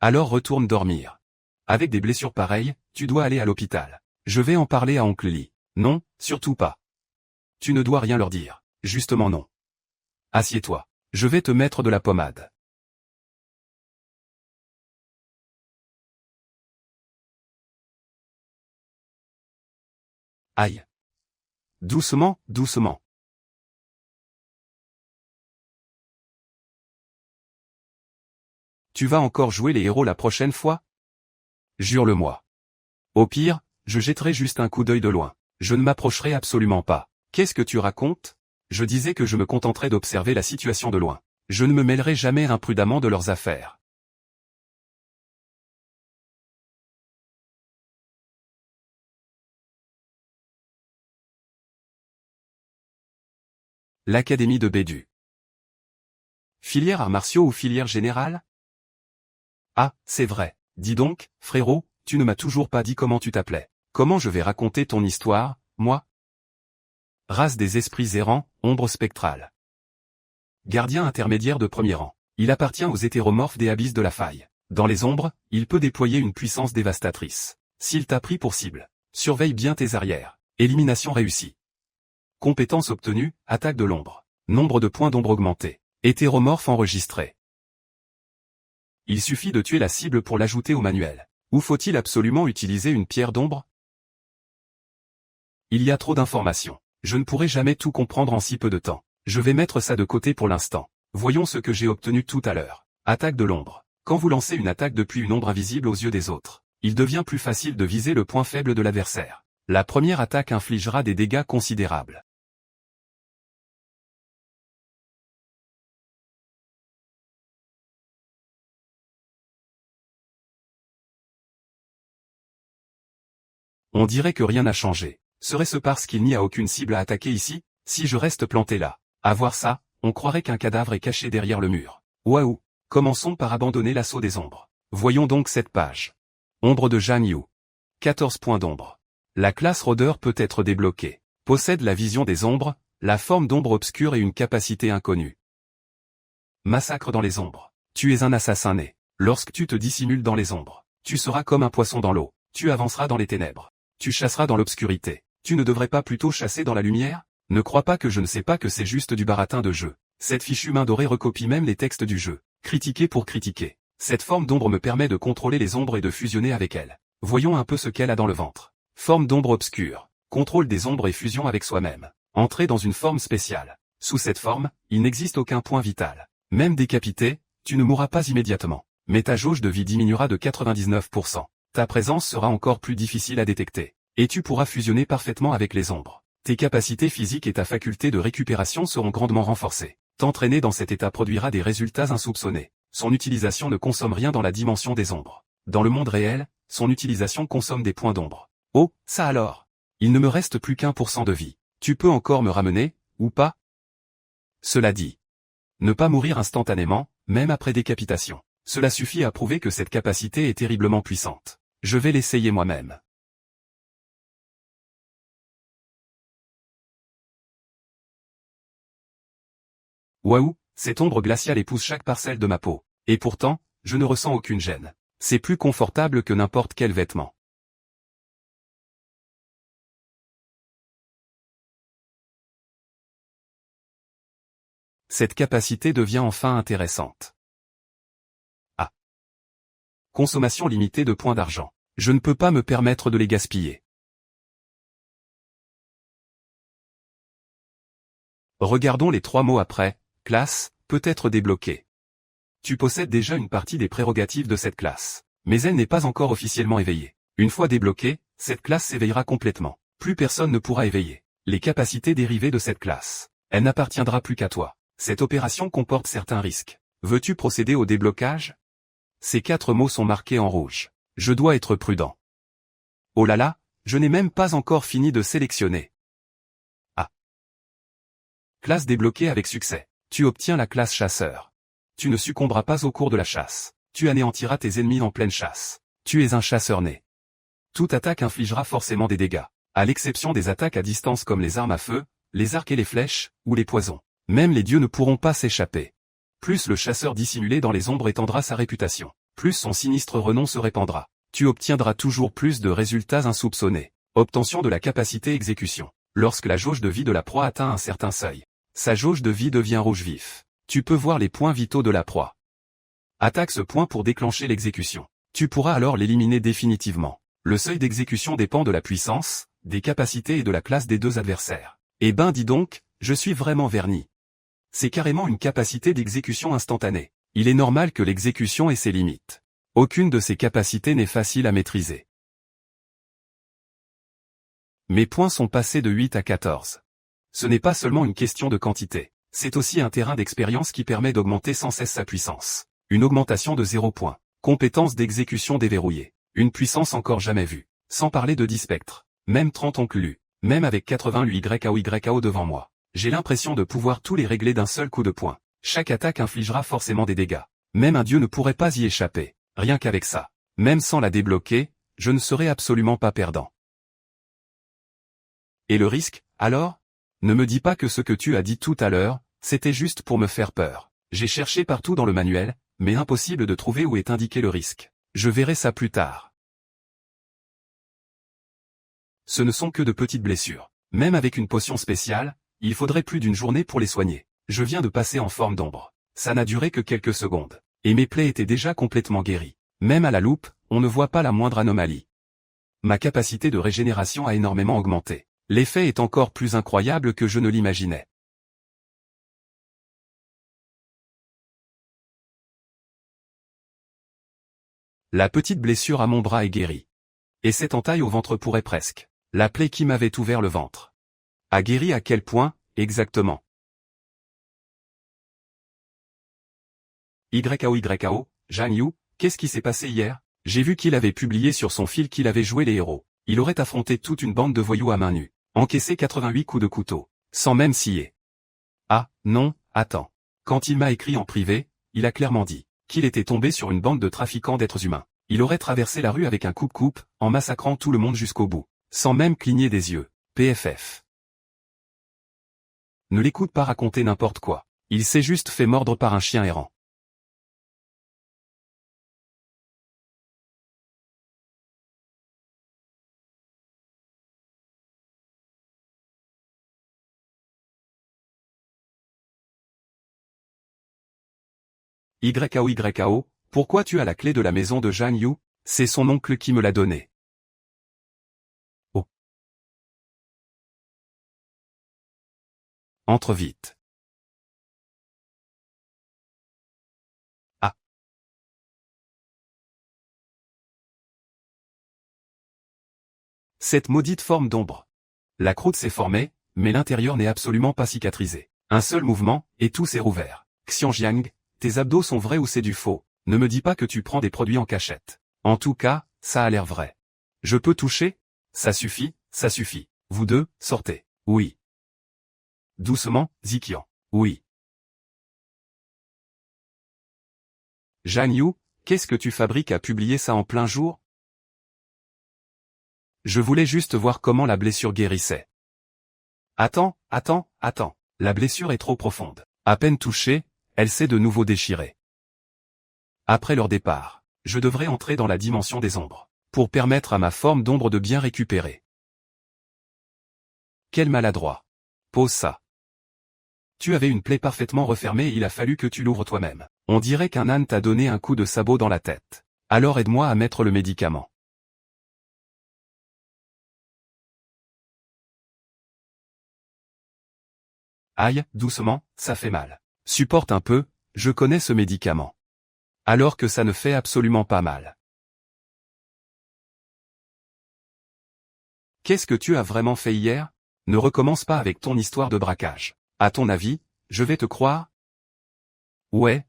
Alors retourne dormir. Avec des blessures pareilles, tu dois aller à l'hôpital. Je vais en parler à Oncle Lee. Non, surtout pas. Tu ne dois rien leur dire. Justement non. Assieds-toi. Je vais te mettre de la pommade. Aïe. Doucement, doucement. Tu vas encore jouer les héros la prochaine fois? Jure-le-moi. Au pire, je jetterai juste un coup d'œil de loin. Je ne m'approcherai absolument pas. Qu'est-ce que tu racontes? Je disais que je me contenterais d'observer la situation de loin. Je ne me mêlerai jamais imprudemment de leurs affaires. L'Académie de Bédu. Filière arts martiaux ou filière générale? Ah, c'est vrai. Dis donc, frérot, tu ne m'as toujours pas dit comment tu t'appelais. Comment je vais raconter ton histoire, moi? Race des esprits errants, ombre spectrale. Gardien intermédiaire de premier rang. Il appartient aux hétéromorphes des abysses de la faille. Dans les ombres, il peut déployer une puissance dévastatrice. S'il t'a pris pour cible, surveille bien tes arrières. Élimination réussie. Compétence obtenue, attaque de l'ombre. Nombre de points d'ombre augmenté. Hétéromorphe enregistré. Il suffit de tuer la cible pour l'ajouter au manuel. Ou faut-il absolument utiliser une pierre d'ombre? Il y a trop d'informations. Je ne pourrai jamais tout comprendre en si peu de temps. Je vais mettre ça de côté pour l'instant. Voyons ce que j'ai obtenu tout à l'heure. Attaque de l'ombre. Quand vous lancez une attaque depuis une ombre invisible aux yeux des autres, il devient plus facile de viser le point faible de l'adversaire. La première attaque infligera des dégâts considérables. On dirait que rien n'a changé. Serait-ce parce qu'il n'y a aucune cible à attaquer ici? Si je reste planté là, à voir ça, on croirait qu'un cadavre est caché derrière le mur. Waouh! Commençons par abandonner l'assaut des ombres. Voyons donc cette page. Ombre de Zhang Yu. 14 points d'ombre. La classe rôdeur peut être débloquée. Possède la vision des ombres, la forme d'ombre obscure et une capacité inconnue. Massacre dans les ombres. Tu es un assassin né. Lorsque tu te dissimules dans les ombres, tu seras comme un poisson dans l'eau. Tu avanceras dans les ténèbres. Tu chasseras dans l'obscurité. Tu ne devrais pas plutôt chasser dans la lumière? Ne crois pas que je ne sais pas que c'est juste du baratin de jeu. Cette fichue main dorée recopie même les textes du jeu. Critiquer pour critiquer. Cette forme d'ombre me permet de contrôler les ombres et de fusionner avec elles. Voyons un peu ce qu'elle a dans le ventre. Forme d'ombre obscure. Contrôle des ombres et fusion avec soi-même. Entrer dans une forme spéciale. Sous cette forme, il n'existe aucun point vital. Même décapité, tu ne mourras pas immédiatement. Mais ta jauge de vie diminuera de 99%. Ta présence sera encore plus difficile à détecter. Et tu pourras fusionner parfaitement avec les ombres. Tes capacités physiques et ta faculté de récupération seront grandement renforcées. T'entraîner dans cet état produira des résultats insoupçonnés. Son utilisation ne consomme rien dans la dimension des ombres. Dans le monde réel, son utilisation consomme des points d'ombre. Oh, ça alors! Il ne me reste plus qu'1% de vie. Tu peux encore me ramener, ou pas? Cela dit. Ne pas mourir instantanément, même après décapitation. Cela suffit à prouver que cette capacité est terriblement puissante. Je vais l'essayer moi-même. Waouh, cette ombre glaciale épouse chaque parcelle de ma peau. Et pourtant, je ne ressens aucune gêne. C'est plus confortable que n'importe quel vêtement. Cette capacité devient enfin intéressante. A. Consommation limitée de points d'argent. Je ne peux pas me permettre de les gaspiller. Regardons les 3 mots après. Classe, peut être débloquée. Tu possèdes déjà une partie des prérogatives de cette classe, mais elle n'est pas encore officiellement éveillée. Une fois débloquée, cette classe s'éveillera complètement. Plus personne ne pourra éveiller les capacités dérivées de cette classe. Elle n'appartiendra plus qu'à toi. Cette opération comporte certains risques. Veux-tu procéder au déblocage? Ces 4 mots sont marqués en rouge. Je dois être prudent. Oh là là, je n'ai même pas encore fini de sélectionner. Ah. Classe débloquée avec succès. Tu obtiens la classe chasseur. Tu ne succomberas pas au cours de la chasse. Tu anéantiras tes ennemis en pleine chasse. Tu es un chasseur né. Toute attaque infligera forcément des dégâts, à l'exception des attaques à distance comme les armes à feu, les arcs et les flèches, ou les poisons. Même les dieux ne pourront pas s'échapper. Plus le chasseur dissimulé dans les ombres étendra sa réputation, plus son sinistre renom se répandra. Tu obtiendras toujours plus de résultats insoupçonnés. Obtention de la capacité exécution. Lorsque la jauge de vie de la proie atteint un certain seuil, sa jauge de vie devient rouge vif. Tu peux voir les points vitaux de la proie. Attaque ce point pour déclencher l'exécution. Tu pourras alors l'éliminer définitivement. Le seuil d'exécution dépend de la puissance, des capacités et de la classe des 2 adversaires. Eh ben dis donc, je suis vraiment verni. C'est carrément une capacité d'exécution instantanée. Il est normal que l'exécution ait ses limites. Aucune de ces capacités n'est facile à maîtriser. Mes points sont passés de 8 à 14. Ce n'est pas seulement une question de quantité. C'est aussi un terrain d'expérience qui permet d'augmenter sans cesse sa puissance. Une augmentation de 0 points. Compétence d'exécution déverrouillée. Une puissance encore jamais vue. Sans parler de 10 spectres. Même 30 oncles lus. Même avec 88 YAO devant moi. J'ai l'impression de pouvoir tous les régler d'un seul coup de poing. Chaque attaque infligera forcément des dégâts. Même un dieu ne pourrait pas y échapper. Rien qu'avec ça. Même sans la débloquer, je ne serais absolument pas perdant. Et le risque, alors? Ne me dis pas que ce que tu as dit tout à l'heure, c'était juste pour me faire peur. J'ai cherché partout dans le manuel, mais impossible de trouver où est indiqué le risque. Je verrai ça plus tard. Ce ne sont que de petites blessures. Même avec une potion spéciale, il faudrait plus d'une journée pour les soigner. Je viens de passer en forme d'ombre. Ça n'a duré que quelques secondes. Et mes plaies étaient déjà complètement guéries. Même à la loupe, on ne voit pas la moindre anomalie. Ma capacité de régénération a énormément augmenté. L'effet est encore plus incroyable que je ne l'imaginais. La petite blessure à mon bras est guérie. Et cette entaille au ventre pourrait presque. La plaie qui m'avait ouvert le ventre. A guéri à quel point, exactement? YAO, Zhang Yu, qu'est-ce qui s'est passé hier? J'ai vu qu'il avait publié sur son fil qu'il avait joué les héros. Il aurait affronté toute une bande de voyous à main nue. Encaissé 88 coups de couteau. Sans même scier. Ah, non, attends. Quand il m'a écrit en privé, il a clairement dit qu'il était tombé sur une bande de trafiquants d'êtres humains. Il aurait traversé la rue avec un coupe-coupe, en massacrant tout le monde jusqu'au bout. Sans même cligner des yeux. PFF. Ne l'écoute pas raconter n'importe quoi. Il s'est juste fait mordre par un chien errant. YAO, pourquoi tu as la clé de la maison de Zhang Yu? C'est son oncle qui me l'a donnée. Oh. Entre vite. Ah. Cette maudite forme d'ombre. La croûte s'est formée, mais l'intérieur n'est absolument pas cicatrisé. Un seul mouvement, et tout s'est rouvert. Xianjiang, tes abdos sont vrais ou c'est du faux? Ne me dis pas que tu prends des produits en cachette. En tout cas, ça a l'air vrai. Je peux toucher? Ça suffit, ça suffit. Vous deux, sortez. Oui. Doucement, Ziqian. Oui. Zhang Yu, qu'est-ce que tu fabriques à publier ça en plein jour? Je voulais juste voir comment la blessure guérissait. Attends. La blessure est trop profonde. À peine touchée, elle s'est de nouveau déchirée. Après leur départ, je devrais entrer dans la dimension des ombres, pour permettre à ma forme d'ombre de bien récupérer. Quel maladroit. Pose ça. Tu avais une plaie parfaitement refermée et il a fallu que tu l'ouvres toi-même. On dirait qu'un âne t'a donné un coup de sabot dans la tête. Alors aide-moi à mettre le médicament. Aïe, doucement, ça fait mal. Supporte un peu, je connais ce médicament. Alors que ça ne fait absolument pas mal. Qu'est-ce que tu as vraiment fait hier? Ne recommence pas avec ton histoire de braquage. À ton avis, je vais te croire? Ouais.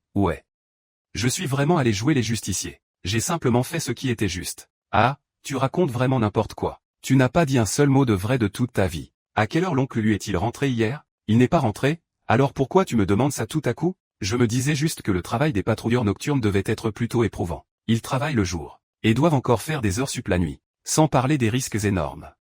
Je suis vraiment allé jouer les justiciers. J'ai simplement fait ce qui était juste. Ah, tu racontes vraiment n'importe quoi. Tu n'as pas dit un seul mot de vrai de toute ta vie. À quelle heure l'oncle lui est-il rentré hier? Il n'est pas rentré? Alors pourquoi tu me demandes ça tout à coup? Je me disais juste que le travail des patrouilleurs nocturnes devait être plutôt éprouvant. Ils travaillent le jour, et doivent encore faire des heures sup la nuit, sans parler des risques énormes.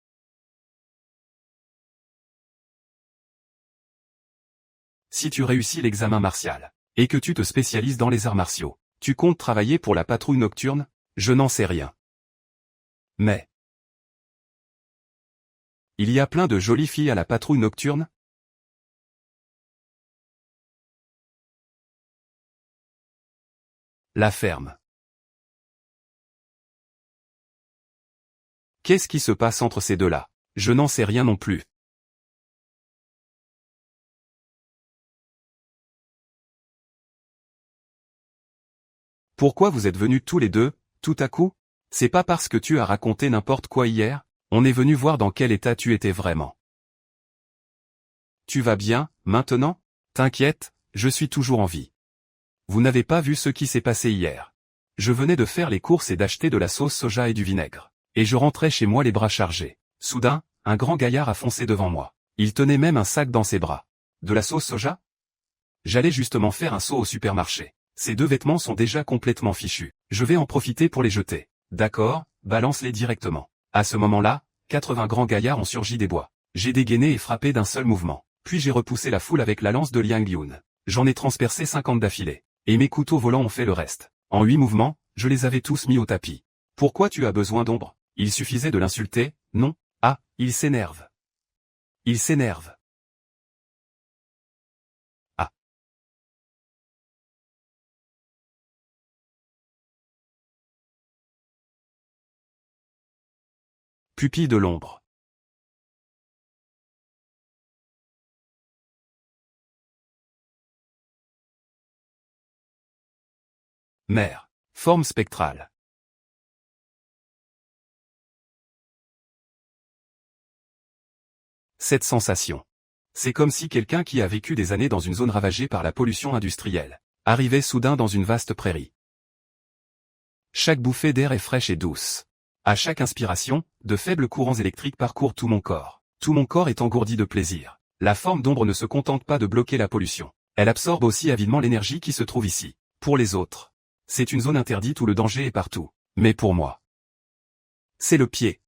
Si tu réussis l'examen martial, et que tu te spécialises dans les arts martiaux, tu comptes travailler pour la patrouille nocturne? Je n'en sais rien. Mais il y a plein de jolies filles à la patrouille nocturne? La ferme. Qu'est-ce qui se passe entre ces deux-là? Je n'en sais rien non plus. Pourquoi vous êtes venus tous les deux, tout à coup? C'est pas parce que tu as raconté n'importe quoi hier? On est venu voir dans quel état tu étais vraiment. Tu vas bien, maintenant? T'inquiète, je suis toujours en vie. Vous n'avez pas vu ce qui s'est passé hier. Je venais de faire les courses et d'acheter de la sauce soja et du vinaigre. Et je rentrais chez moi les bras chargés. Soudain, un grand gaillard a foncé devant moi. Il tenait même un sac dans ses bras. De la sauce soja? J'allais justement faire un saut au supermarché. Ces deux vêtements sont déjà complètement fichus. Je vais en profiter pour les jeter. D'accord, balance-les directement. À ce moment-là, 80 grands gaillards ont surgi des bois. J'ai dégainé et frappé d'un seul mouvement. Puis j'ai repoussé la foule avec la lance de Liang Yun. J'en ai transpercé 50 d'affilée. Et mes couteaux volants ont fait le reste. En 8 mouvements, je les avais tous mis au tapis. Pourquoi tu as besoin d'ombre? Il suffisait de l'insulter, non? Ah, il s'énerve. Il s'énerve. Ah. Pupille de l'ombre. Mère. Forme spectrale. Cette sensation. C'est comme si quelqu'un qui a vécu des années dans une zone ravagée par la pollution industrielle arrivait soudain dans une vaste prairie. Chaque bouffée d'air est fraîche et douce. À chaque inspiration, de faibles courants électriques parcourent tout mon corps. Tout mon corps est engourdi de plaisir. La forme d'ombre ne se contente pas de bloquer la pollution. Elle absorbe aussi avidement l'énergie qui se trouve ici. Pour les autres, c'est une zone interdite où le danger est partout. Mais pour moi, c'est le pied.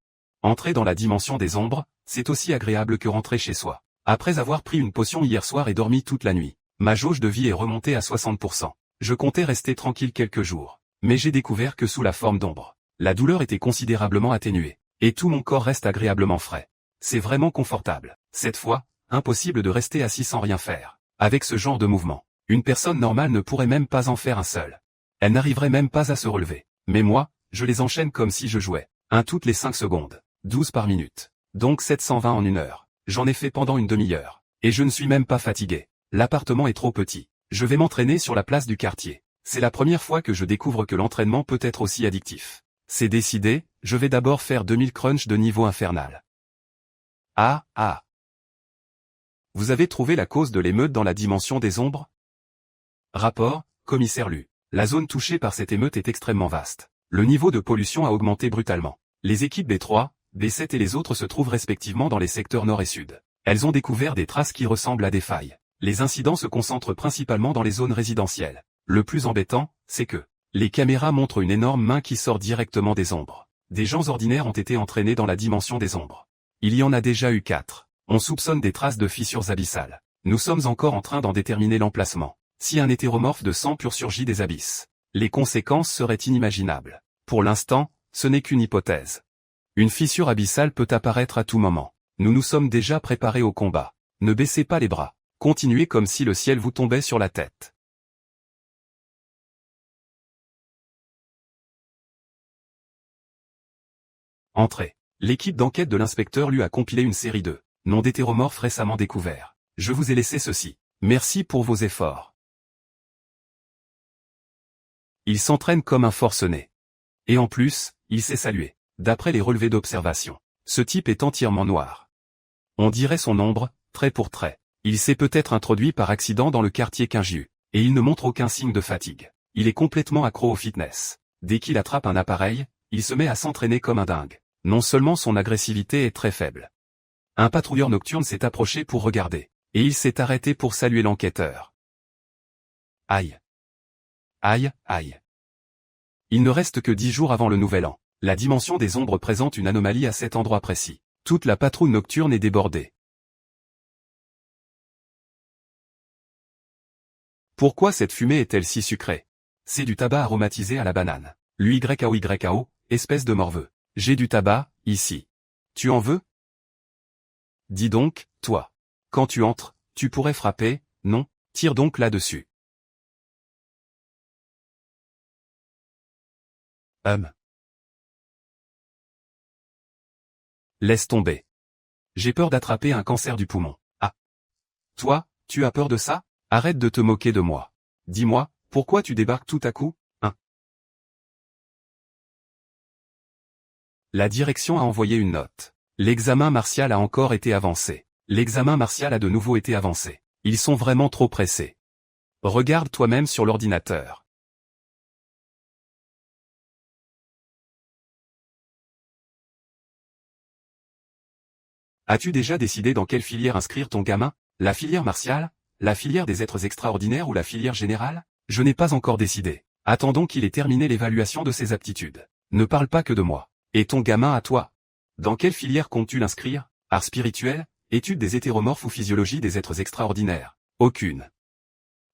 Entrer dans la dimension des ombres, c'est aussi agréable que rentrer chez soi. Après avoir pris une potion hier soir et dormi toute la nuit, ma jauge de vie est remontée à 60%. Je comptais rester tranquille quelques jours. Mais j'ai découvert que sous la forme d'ombre, la douleur était considérablement atténuée. Et tout mon corps reste agréablement frais. C'est vraiment confortable. Cette fois, impossible de rester assis sans rien faire. Avec ce genre de mouvement, une personne normale ne pourrait même pas en faire un seul. Elle n'arriverait même pas à se relever. Mais moi, je les enchaîne comme si je jouais. Un toutes les 5 secondes. 12 par minute. Donc 720 en 1 heure. J'en ai fait pendant une demi-heure. Et je ne suis même pas fatigué. L'appartement est trop petit. Je vais m'entraîner sur la place du quartier. C'est la première fois que je découvre que l'entraînement peut être aussi addictif. C'est décidé, je vais d'abord faire 2000 crunchs de niveau infernal. Ah. Vous avez trouvé la cause de l'émeute dans la dimension des ombres? Rapport, commissaire Lu. La zone touchée par cette émeute est extrêmement vaste. Le niveau de pollution a augmenté brutalement. Les équipes B3, B7 et les autres se trouvent respectivement dans les secteurs nord et sud. Elles ont découvert des traces qui ressemblent à des failles. Les incidents se concentrent principalement dans les zones résidentielles. Le plus embêtant, c'est que les caméras montrent une énorme main qui sort directement des ombres. Des gens ordinaires ont été entraînés dans la dimension des ombres. Il y en a déjà eu 4. On soupçonne des traces de fissures abyssales. Nous sommes encore en train d'en déterminer l'emplacement. Si un hétéromorphe de sang pur surgit des abysses, les conséquences seraient inimaginables. Pour l'instant, ce n'est qu'une hypothèse. Une fissure abyssale peut apparaître à tout moment. Nous nous sommes déjà préparés au combat. Ne baissez pas les bras. Continuez comme si le ciel vous tombait sur la tête. Entrée. L'équipe d'enquête de l'inspecteur lui a compilé une série de noms d'hétéromorphes récemment découverts. Je vous ai laissé ceci. Merci pour vos efforts. Il s'entraîne comme un forcené. Et en plus, il sait saluer. D'après les relevés d'observation, ce type est entièrement noir. On dirait son ombre, trait pour trait. Il s'est peut-être introduit par accident dans le quartier Kingiu, et il ne montre aucun signe de fatigue. Il est complètement accro au fitness. Dès qu'il attrape un appareil, il se met à s'entraîner comme un dingue. Non seulement son agressivité est très faible. Un patrouilleur nocturne s'est approché pour regarder, et il s'est arrêté pour saluer l'enquêteur. Aïe. Aïe, aïe. Il ne reste que 10 jours avant le nouvel an. La dimension des ombres présente une anomalie à cet endroit précis. Toute la patrouille nocturne est débordée. Pourquoi cette fumée est-elle si sucrée? C'est du tabac aromatisé à la banane. L'UYAO, espèce de morveux. J'ai du tabac, ici. Tu en veux? Dis donc, toi. Quand tu entres, tu pourrais frapper, non? Tire donc là-dessus. Laisse tomber. J'ai peur d'attraper un cancer du poumon. Ah. Toi, tu as peur de ça? Arrête de te moquer de moi. Dis-moi, pourquoi tu débarques tout à coup, hein? La direction a envoyé une note. L'examen martial a encore été avancé. L'examen martial a de nouveau été avancé. Ils sont vraiment trop pressés. Regarde toi-même sur l'ordinateur. As-tu déjà décidé dans quelle filière inscrire ton gamin? La filière martiale? La filière des êtres extraordinaires ou la filière générale? Je n'ai pas encore décidé. Attendons qu'il ait terminé l'évaluation de ses aptitudes. Ne parle pas que de moi. Et ton gamin à toi? Dans quelle filière comptes-tu l'inscrire? Art spirituel? Étude des hétéromorphes ou physiologie des êtres extraordinaires? Aucune.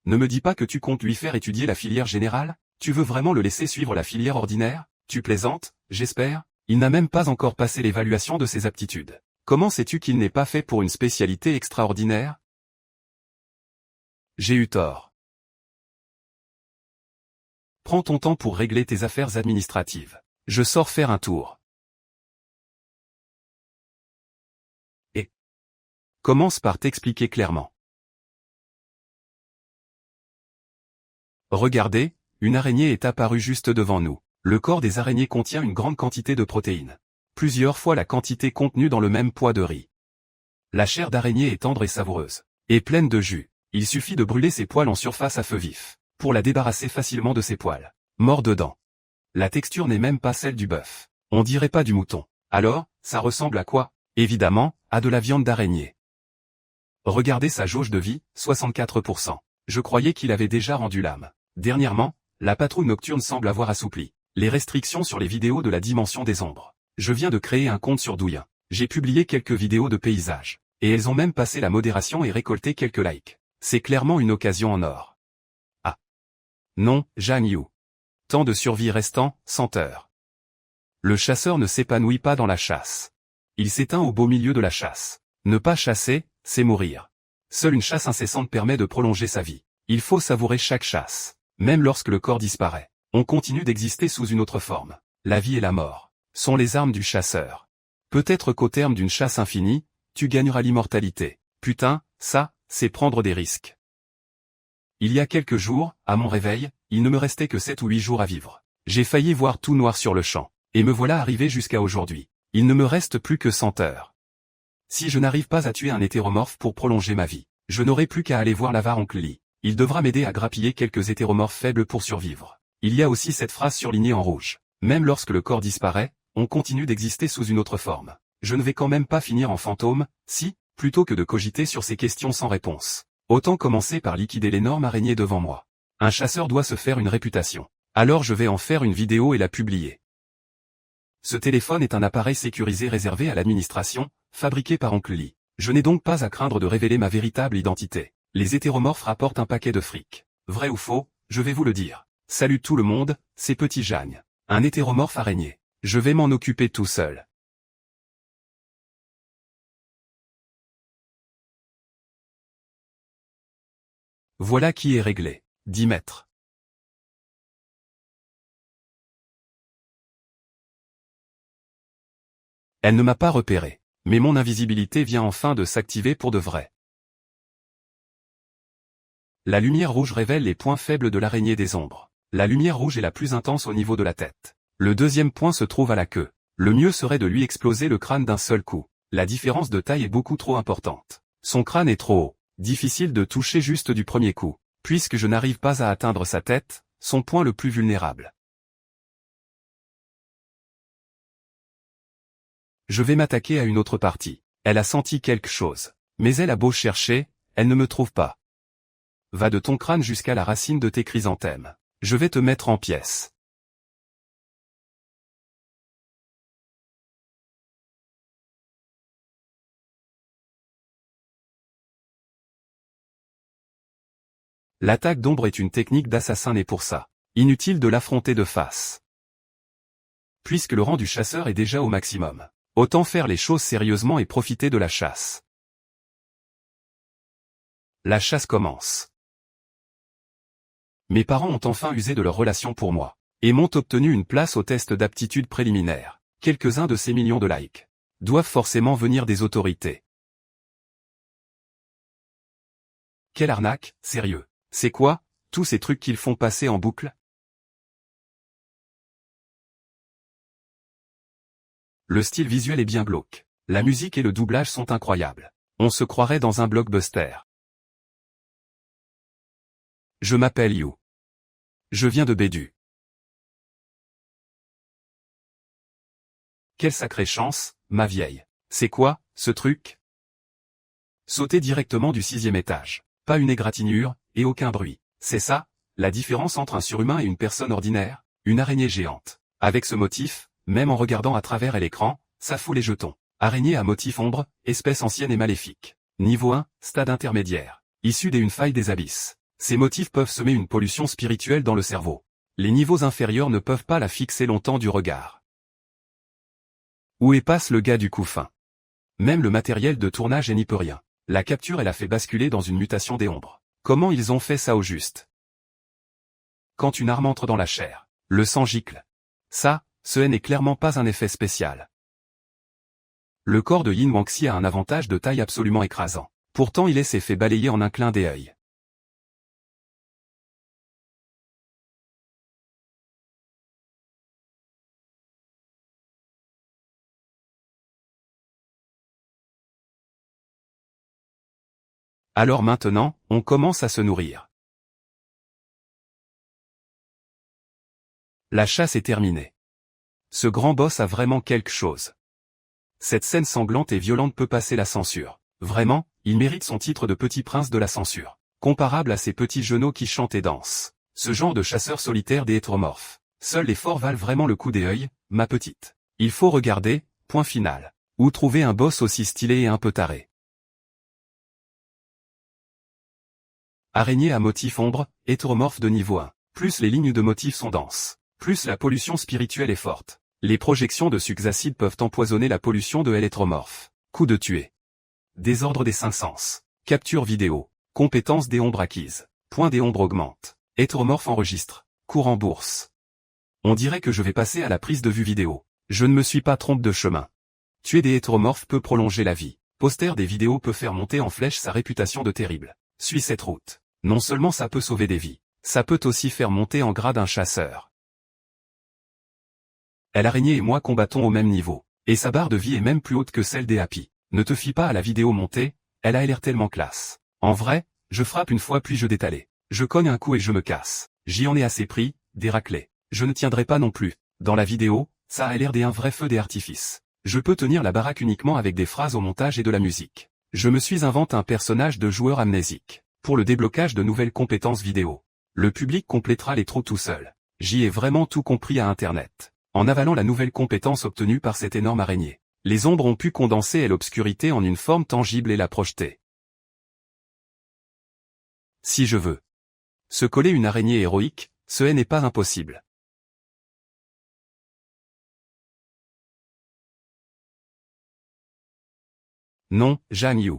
Ne me dis pas que tu comptes lui faire étudier la filière générale? Tu veux vraiment le laisser suivre la filière ordinaire? Tu plaisantes, j'espère? Il n'a même pas encore passé l'évaluation de ses aptitudes. Comment sais-tu qu'il n'est pas fait pour une spécialité extraordinaire? J'ai eu tort. Prends ton temps pour régler tes affaires administratives. Je sors faire un tour. Et commence par t'expliquer clairement. Regardez, une araignée est apparue juste devant nous. Le corps des araignées contient une grande quantité de protéines. Plusieurs fois la quantité contenue dans le même poids de riz. La chair d'araignée est tendre et savoureuse, et pleine de jus. Il suffit de brûler ses poils en surface à feu vif, pour la débarrasser facilement de ses poils. Mort dedans. La texture n'est même pas celle du bœuf. On dirait pas du mouton. Alors, ça ressemble à quoi? Évidemment, à de la viande d'araignée. Regardez sa jauge de vie, 64%. Je croyais qu'il avait déjà rendu l'âme. Dernièrement, la patrouille nocturne semble avoir assoupli les restrictions sur les vidéos de la dimension des ombres. Je viens de créer un compte sur Douyin. J'ai publié quelques vidéos de paysages. Et elles ont même passé la modération et récolté quelques likes. C'est clairement une occasion en or. Ah. Non, Zhang Yu. Temps de survie restant, 100 heures. Le chasseur ne s'épanouit pas dans la chasse. Il s'éteint au beau milieu de la chasse. Ne pas chasser, c'est mourir. Seule une chasse incessante permet de prolonger sa vie. Il faut savourer chaque chasse. Même lorsque le corps disparaît, on continue d'exister sous une autre forme. La vie et la mort sont les armes du chasseur. Peut-être qu'au terme d'une chasse infinie, tu gagneras l'immortalité. Putain, ça, c'est prendre des risques. Il y a quelques jours, à mon réveil, il ne me restait que 7 ou 8 jours à vivre. J'ai failli voir tout noir sur le champ. Et me voilà arrivé jusqu'à aujourd'hui. Il ne me reste plus que 100 heures. Si je n'arrive pas à tuer un hétéromorphe pour prolonger ma vie, je n'aurai plus qu'à aller voir l'avare oncle Lee. Il devra m'aider à grappiller quelques hétéromorphes faibles pour survivre. Il y a aussi cette phrase surlignée en rouge. Même lorsque le corps disparaît, on continue d'exister sous une autre forme. Je ne vais quand même pas finir en fantôme, si, plutôt que de cogiter sur ces questions sans réponse. Autant commencer par liquider l'énorme araignée devant moi. Un chasseur doit se faire une réputation. Alors je vais en faire une vidéo et la publier. Ce téléphone est un appareil sécurisé réservé à l'administration, fabriqué par oncle Lee. Je n'ai donc pas à craindre de révéler ma véritable identité. Les hétéromorphes rapportent un paquet de fric. Vrai ou faux, je vais vous le dire. Salut tout le monde, c'est Petit Jagne. Un hétéromorphe araignée. Je vais m'en occuper tout seul. Voilà qui est réglé. 10 mètres. Elle ne m'a pas repéré. Mais mon invisibilité vient enfin de s'activer pour de vrai. La lumière rouge révèle les points faibles de l'araignée des ombres. La lumière rouge est la plus intense au niveau de la tête. Le deuxième point se trouve à la queue. Le mieux serait de lui exploser le crâne d'un seul coup. La différence de taille est beaucoup trop importante. Son crâne est trop haut. Difficile de toucher juste du premier coup. Puisque je n'arrive pas à atteindre sa tête, son point le plus vulnérable. Je vais m'attaquer à une autre partie. Elle a senti quelque chose. Mais elle a beau chercher, elle ne me trouve pas. Va de ton crâne jusqu'à la racine de tes chrysanthèmes. Je vais te mettre en pièces. L'attaque d'ombre est une technique d'assassin née pour ça. Inutile de l'affronter de face. Puisque le rang du chasseur est déjà au maximum. Autant faire les choses sérieusement et profiter de la chasse. La chasse commence. Mes parents ont enfin usé de leur relation pour moi. Et m'ont obtenu une place au test d'aptitude préliminaire. Quelques-uns de ces millions de likes doivent forcément venir des autorités. Quelle arnaque, sérieux. C'est quoi, tous ces trucs qu'ils font passer en boucle? Le style visuel est bien glauque. La musique et le doublage sont incroyables. On se croirait dans un blockbuster. Je m'appelle You. Je viens de Bédu. Quelle sacrée chance, ma vieille. C'est quoi, ce truc? Sauter directement du 6e étage. Pas une égratignure, et aucun bruit. C'est ça, la différence entre un surhumain et une personne ordinaire, une araignée géante. Avec ce motif, même en regardant à travers l'écran, ça fout les jetons. Araignée à motif ombre, espèce ancienne et maléfique. Niveau 1, stade intermédiaire. Issu d'une faille des abysses. Ces motifs peuvent semer une pollution spirituelle dans le cerveau. Les niveaux inférieurs ne peuvent pas la fixer longtemps du regard. Où est passe le gars du coup fin? Même le matériel de tournage n'y peut rien. La capture elle a fait basculer dans une mutation des ombres. Comment ils ont fait ça au juste? Quand une arme entre dans la chair, le sang gicle. Ça, ce n'est clairement pas un effet spécial. Le corps de Yin Wangxi a un avantage de taille absolument écrasant. Pourtant il s'est fait balayer en un clin d'œil. Alors maintenant, on commence à se nourrir. La chasse est terminée. Ce grand boss a vraiment quelque chose. Cette scène sanglante et violente peut passer la censure. Vraiment, il mérite son titre de petit prince de la censure. Comparable à ces petits genoux qui chantent et dansent. Ce genre de chasseur solitaire des hétéromorphes. Seuls les forts valent vraiment le coup d'œil, ma petite. Il faut regarder, point final. Où trouver un boss aussi stylé et un peu taré? Araignée à motif ombre, hétéromorphe de niveau 1. Plus les lignes de motifs sont denses. Plus la pollution spirituelle est forte. Les projections de sucs acides peuvent empoisonner la pollution de l'électromorphe. Coup de tuer. Désordre des 5 sens. Capture vidéo. Compétence des ombres acquises. Point des ombres augmente. Hétéromorphe enregistre. Cours en bourse. On dirait que je vais passer à la prise de vue vidéo. Je ne me suis pas trompé de chemin. Tuer des hétéromorphes peut prolonger la vie. Poster des vidéos peut faire monter en flèche sa réputation de terrible. Suis cette route. Non seulement ça peut sauver des vies, ça peut aussi faire monter en grade un chasseur. Elle araignée et moi combattons au même niveau, et sa barre de vie est même plus haute que celle des Happy. Ne te fie pas à la vidéo montée, elle a l'air tellement classe. En vrai, je frappe une fois puis je détale. Je cogne un coup et je me casse. J'y en ai assez pris, des raclés. Je ne tiendrai pas non plus. Dans la vidéo, ça a l'air d'un vrai feu d'artifice. Je peux tenir la baraque uniquement avec des phrases au montage et de la musique. Je me suis inventé un personnage de joueur amnésique. Pour le déblocage de nouvelles compétences vidéo. Le public complétera les trous tout seul. J'y ai vraiment tout compris à Internet. En avalant la nouvelle compétence obtenue par cette énorme araignée. Les ombres ont pu condenser l'obscurité en une forme tangible et la projeter. Si je veux. Se coller une araignée héroïque, ce n'est pas impossible. Non, Jeanne Yu.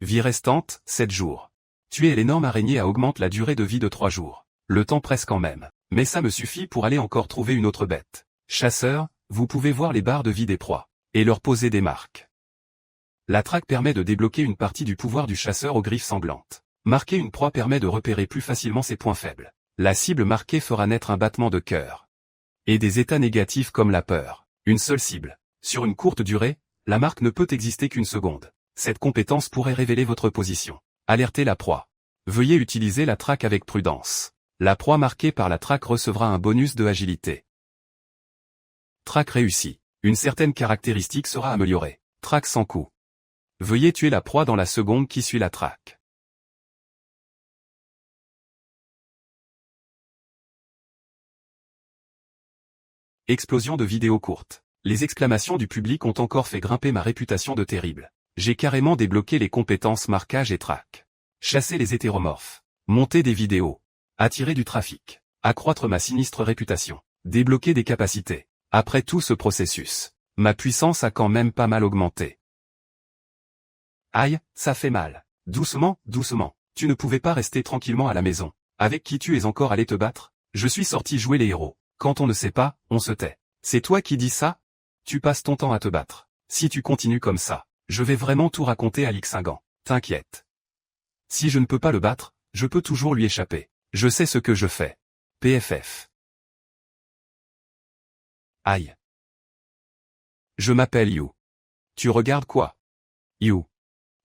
Vie restante, 7 jours. Tuer l'énorme araignée augmente la durée de vie de 3 jours. Le temps presse quand même. Mais ça me suffit pour aller encore trouver une autre bête. Chasseur, vous pouvez voir les barres de vie des proies. Et leur poser des marques. La traque permet de débloquer une partie du pouvoir du chasseur aux griffes sanglantes. Marquer une proie permet de repérer plus facilement ses points faibles. La cible marquée fera naître un battement de cœur. Et des états négatifs comme la peur. Une seule cible. Sur une courte durée, la marque ne peut exister qu'une seconde. Cette compétence pourrait révéler votre position. Alerter la proie. Veuillez utiliser la traque avec prudence. La proie marquée par la traque recevra un bonus de agilité. Traque réussie. Une certaine caractéristique sera améliorée. Traque sans coup. Veuillez tuer la proie dans la seconde qui suit la traque. Explosion de vidéos courtes. Les exclamations du public ont encore fait grimper ma réputation de terrible. J'ai carrément débloqué les compétences marquage et traque. Chasser les hétéromorphes. Monter des vidéos. Attirer du trafic. Accroître ma sinistre réputation. Débloquer des capacités. Après tout ce processus, ma puissance a quand même pas mal augmenté. Aïe, ça fait mal. Doucement, doucement. Tu ne pouvais pas rester tranquillement à la maison. Avec qui tu es encore allé te battre? Je suis sorti jouer les héros. Quand on ne sait pas, on se tait. C'est toi qui dis ça? Tu passes ton temps à te battre. Si tu continues comme ça, je vais vraiment tout raconter à Lixingan. T'inquiète. Si je ne peux pas le battre, je peux toujours lui échapper. Je sais ce que je fais. PFF. Aïe. Je m'appelle You. Tu regardes quoi? You.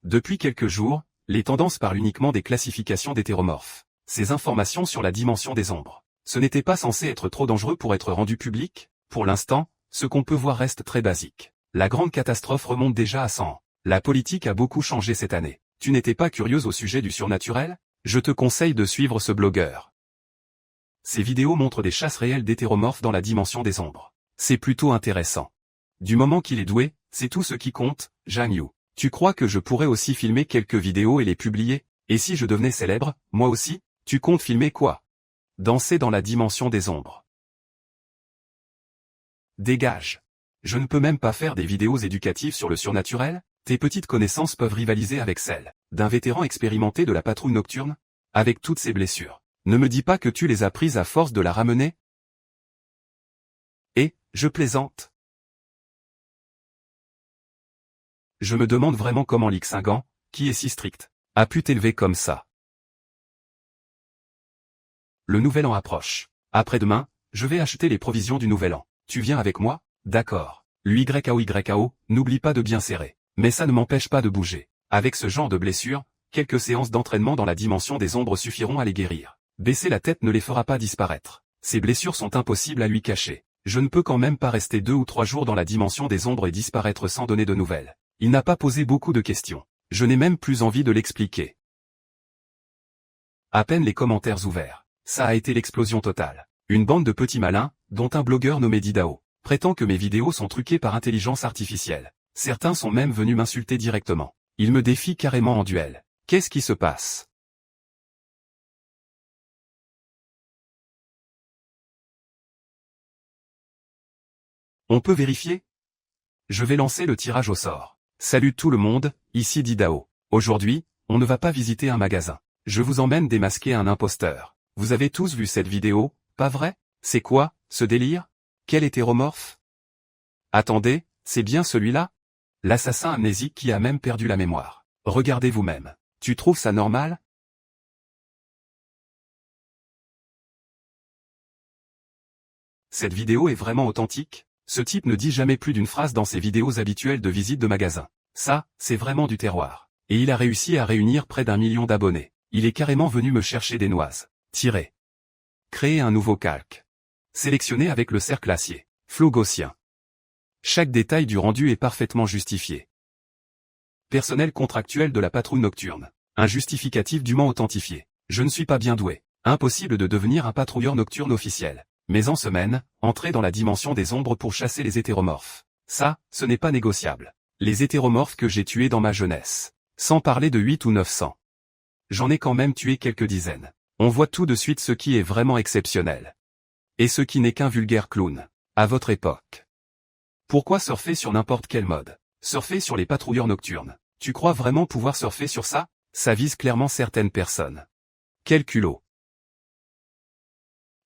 Depuis quelques jours, les tendances parlent uniquement des classifications d'hétéromorphes. Ces informations sur la dimension des ombres. Ce n'était pas censé être trop dangereux pour être rendu public. Pour l'instant, ce qu'on peut voir reste très basique. La grande catastrophe remonte déjà à 100 ans. La politique a beaucoup changé cette année. Tu n'étais pas curieuse au sujet du surnaturel? Je te conseille de suivre ce blogueur. Ces vidéos montrent des chasses réelles d'hétéromorphes dans la dimension des ombres. C'est plutôt intéressant. Du moment qu'il est doué, c'est tout ce qui compte, Zhang Yu. Tu crois que je pourrais aussi filmer quelques vidéos et les publier? Et si je devenais célèbre, moi aussi? Tu comptes filmer quoi? Danser dans la dimension des ombres. Dégage. Je ne peux même pas faire des vidéos éducatives sur le surnaturel? Tes petites connaissances peuvent rivaliser avec celles d'un vétéran expérimenté de la patrouille nocturne? Avec toutes ces blessures. Ne me dis pas que tu les as prises à force de la ramener? Et, je plaisante. Je me demande vraiment comment Lixingan, qui est si strict, a pu t'élever comme ça. Le nouvel an approche. Après-demain, je vais acheter les provisions du nouvel an. Tu viens avec moi? D'accord. l'YAO, n'oublie pas de bien serrer. Mais ça ne m'empêche pas de bouger. Avec ce genre de blessures, quelques séances d'entraînement dans la dimension des ombres suffiront à les guérir. Baisser la tête ne les fera pas disparaître. Ces blessures sont impossibles à lui cacher. Je ne peux quand même pas rester 2 ou 3 jours dans la dimension des ombres et disparaître sans donner de nouvelles. Il n'a pas posé beaucoup de questions. Je n'ai même plus envie de l'expliquer. À peine les commentaires ouverts. Ça a été l'explosion totale. Une bande de petits malins, dont un blogueur nommé Didao, prétend que mes vidéos sont truquées par intelligence artificielle. Certains sont même venus m'insulter directement. Ils me défient carrément en duel. Qu'est-ce qui se passe? On peut vérifier? Je vais lancer le tirage au sort. Salut tout le monde, ici Didao. Aujourd'hui, on ne va pas visiter un magasin. Je vous emmène démasquer un imposteur. Vous avez tous vu cette vidéo, pas vrai? C'est quoi, ce délire? Quel hétéromorphe? Attendez, c'est bien celui-là? L'assassin amnésique qui a même perdu la mémoire. Regardez vous-même. Tu trouves ça normal? Cette vidéo est vraiment authentique? Ce type ne dit jamais plus d'une phrase dans ses vidéos habituelles de visite de magasin. Ça, c'est vraiment du terroir. Et il a réussi à réunir près d'1 million d'abonnés. Il est carrément venu me chercher des noises. Tirer. Créer un nouveau calque. Sélectionner avec le cercle acier. Flot gaussien. Chaque détail du rendu est parfaitement justifié. Personnel contractuel de la patrouille nocturne. Un justificatif dûment authentifié. Je ne suis pas bien doué. Impossible de devenir un patrouilleur nocturne officiel. Mais en semaine, entrer dans la dimension des ombres pour chasser les hétéromorphes. Ça, ce n'est pas négociable. Les hétéromorphes que j'ai tués dans ma jeunesse. Sans parler de 8 ou 900. J'en ai quand même tué quelques dizaines. On voit tout de suite ce qui est vraiment exceptionnel. Et ce qui n'est qu'un vulgaire clown. À votre époque. Pourquoi surfer sur n'importe quel mode? Surfer sur les patrouilleurs nocturnes. Tu crois vraiment pouvoir surfer sur ça? Ça vise clairement certaines personnes. Quel culot.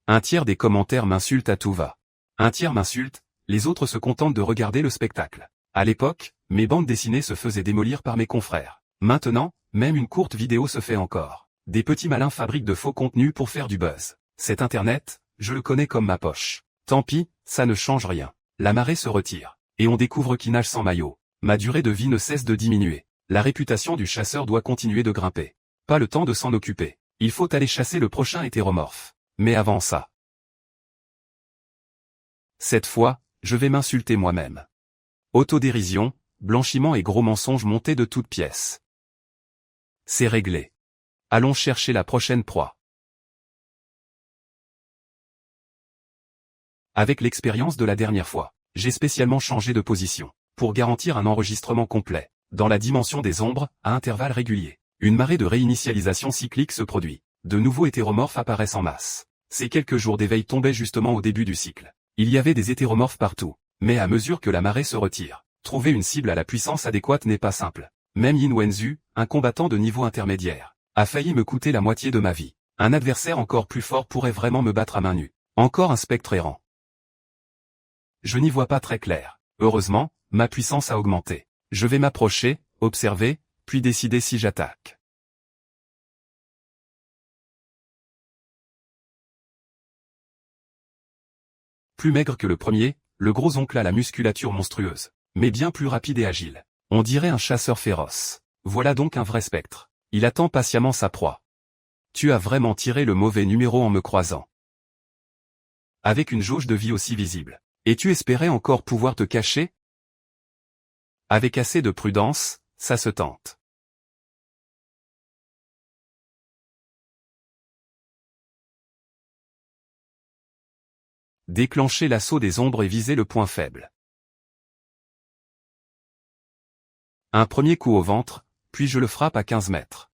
Un tiers des commentaires m'insultent à tout va. Un tiers m'insulte, les autres se contentent de regarder le spectacle. À l'époque, mes bandes dessinées se faisaient démolir par mes confrères. Maintenant, même une courte vidéo se fait encore. Des petits malins fabriquent de faux contenus pour faire du buzz. Cet internet, je le connais comme ma poche. Tant pis, ça ne change rien. La marée se retire. Et on découvre qui nage sans maillot. Ma durée de vie ne cesse de diminuer. La réputation du chasseur doit continuer de grimper. Pas le temps de s'en occuper. Il faut aller chasser le prochain hétéromorphe. Mais avant ça. Cette fois, je vais m'insulter moi-même. Autodérision, blanchiment et gros mensonges montés de toutes pièces. C'est réglé. Allons chercher la prochaine proie. Avec l'expérience de la dernière fois, j'ai spécialement changé de position, pour garantir un enregistrement complet, dans la dimension des ombres, à intervalles réguliers. Une marée de réinitialisation cyclique se produit. De nouveaux hétéromorphes apparaissent en masse. Ces quelques jours d'éveil tombaient justement au début du cycle. Il y avait des hétéromorphes partout, mais à mesure que la marée se retire, trouver une cible à la puissance adéquate n'est pas simple. Même Yin Wenzu, un combattant de niveau intermédiaire, a failli me coûter la moitié de ma vie. Un adversaire encore plus fort pourrait vraiment me battre à main nue. Encore un spectre errant. Je n'y vois pas très clair. Heureusement, ma puissance a augmenté. Je vais m'approcher, observer, puis décider si j'attaque. Plus maigre que le premier, le gros oncle a la musculature monstrueuse, mais bien plus rapide et agile. On dirait un chasseur féroce. Voilà donc un vrai spectre. Il attend patiemment sa proie. Tu as vraiment tiré le mauvais numéro en me croisant. Avec une jauge de vie aussi visible. Et tu espérais encore pouvoir te cacher? Avec assez de prudence, ça se tente. Déclencher l'assaut des ombres et viser le point faible. Un premier coup au ventre, puis je le frappe à 15 mètres.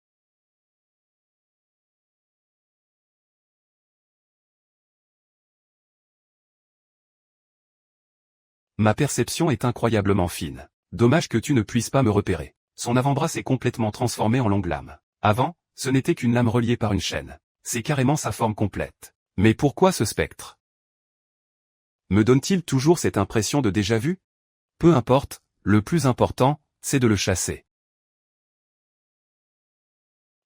Ma perception est incroyablement fine. Dommage que tu ne puisses pas me repérer. Son avant-bras s'est complètement transformé en longue lame. Avant, ce n'était qu'une lame reliée par une chaîne. C'est carrément sa forme complète. Mais pourquoi ce spectre? Me donne-t-il toujours cette impression de déjà-vu? Peu importe, le plus important, c'est de le chasser.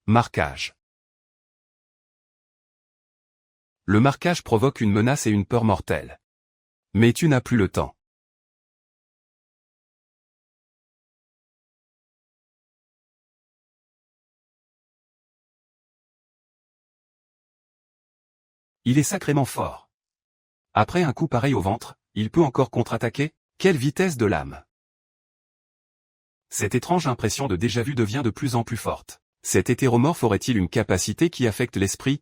Marquage. Le marquage provoque une menace et une peur mortelle. Mais tu n'as plus le temps. Il est sacrément fort. Après un coup pareil au ventre, il peut encore contre-attaquer? Quelle vitesse de lame! Cette étrange impression de déjà-vu devient de plus en plus forte. Cet hétéromorphe aurait-il une capacité qui affecte l'esprit?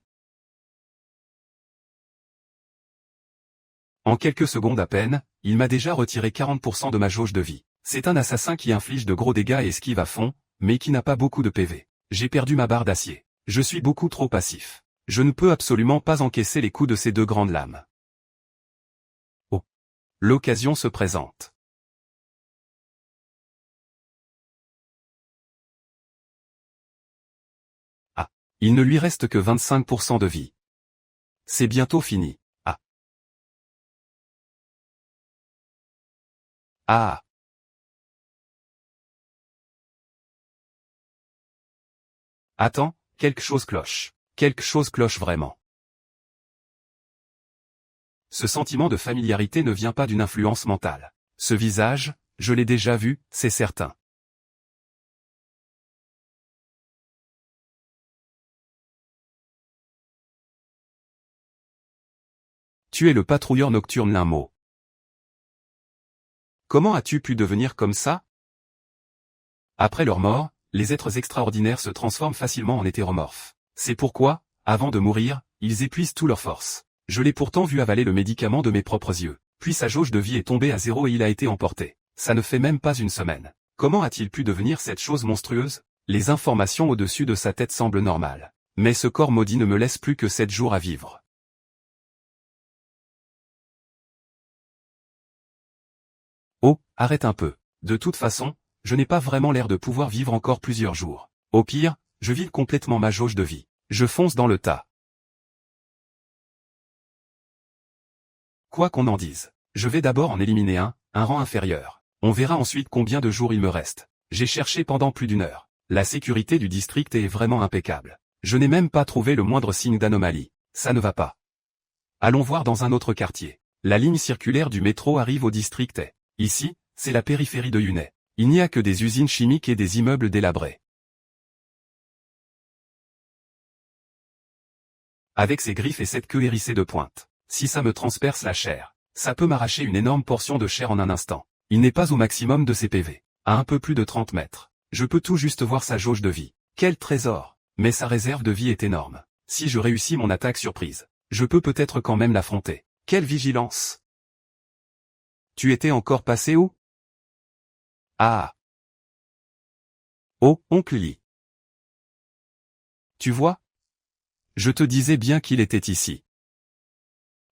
En quelques secondes à peine, il m'a déjà retiré 40% de ma jauge de vie. C'est un assassin qui inflige de gros dégâts et esquive à fond, mais qui n'a pas beaucoup de PV. J'ai perdu ma barre d'acier. Je suis beaucoup trop passif. Je ne peux absolument pas encaisser les coups de ces deux grandes lames. Oh! L'occasion se présente. Ah! Il ne lui reste que 25% de vie. C'est bientôt fini. Ah! Ah! Attends, quelque chose cloche. Quelque chose cloche vraiment. Ce sentiment de familiarité ne vient pas d'une influence mentale. Ce visage, je l'ai déjà vu, c'est certain. Tu es le patrouilleur nocturne Linmo. Comment as-tu pu devenir comme ça? Après leur mort, les êtres extraordinaires se transforment facilement en hétéromorphes. C'est pourquoi, avant de mourir, ils épuisent toute leur force. Je l'ai pourtant vu avaler le médicament de mes propres yeux. Puis sa jauge de vie est tombée à zéro et il a été emporté. Ça ne fait même pas une semaine. Comment a-t-il pu devenir cette chose monstrueuse? Les informations au-dessus de sa tête semblent normales. Mais ce corps maudit ne me laisse plus que 7 jours à vivre. Oh, arrête un peu. De toute façon, je n'ai pas vraiment l'air de pouvoir vivre encore plusieurs jours. Au pire, je vide complètement ma jauge de vie. Je fonce dans le tas. Quoi qu'on en dise, je vais d'abord en éliminer un rang inférieur. On verra ensuite combien de jours il me reste. J'ai cherché pendant plus d'1 heure. La sécurité du district est vraiment impeccable. Je n'ai même pas trouvé le moindre signe d'anomalie. Ça ne va pas. Allons voir dans un autre quartier. La ligne circulaire du métro arrive au district et, ici, c'est la périphérie de Yunai. Il n'y a que des usines chimiques et des immeubles délabrés. Avec ses griffes et cette queue hérissée de pointe. Si ça me transperce la chair, ça peut m'arracher une énorme portion de chair en un instant. Il n'est pas au maximum de ses PV. À un peu plus de 30 mètres. Je peux tout juste voir sa jauge de vie. Quel trésor! Mais sa réserve de vie est énorme. Si je réussis mon attaque surprise, je peux peut-être quand même l'affronter. Quelle vigilance! Tu étais encore passé où? Ah! Oh, oncle Lee. Tu vois? Je te disais bien qu'il était ici.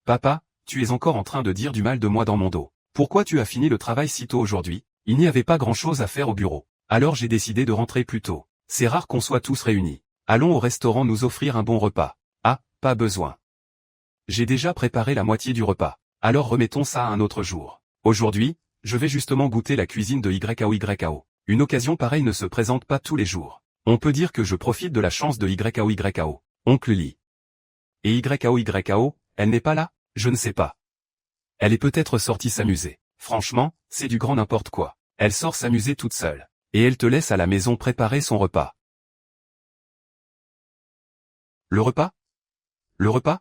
Papa, tu es encore en train de dire du mal de moi dans mon dos. Pourquoi tu as fini le travail si tôt aujourd'hui? Il n'y avait pas grand-chose à faire au bureau. Alors j'ai décidé de rentrer plus tôt. C'est rare qu'on soit tous réunis. Allons au restaurant nous offrir un bon repas. Ah, pas besoin. J'ai déjà préparé la moitié du repas. Alors remettons ça à un autre jour. Aujourd'hui, je vais justement goûter la cuisine de YAO. Une occasion pareille ne se présente pas tous les jours. On peut dire que je profite de la chance de YAO. Oncle Lee. Et YAO, elle n'est pas là? Je ne sais pas. Elle est peut-être sortie s'amuser. Franchement, c'est du grand n'importe quoi. Elle sort s'amuser toute seule. Et elle te laisse à la maison préparer son repas. Le repas? Le repas?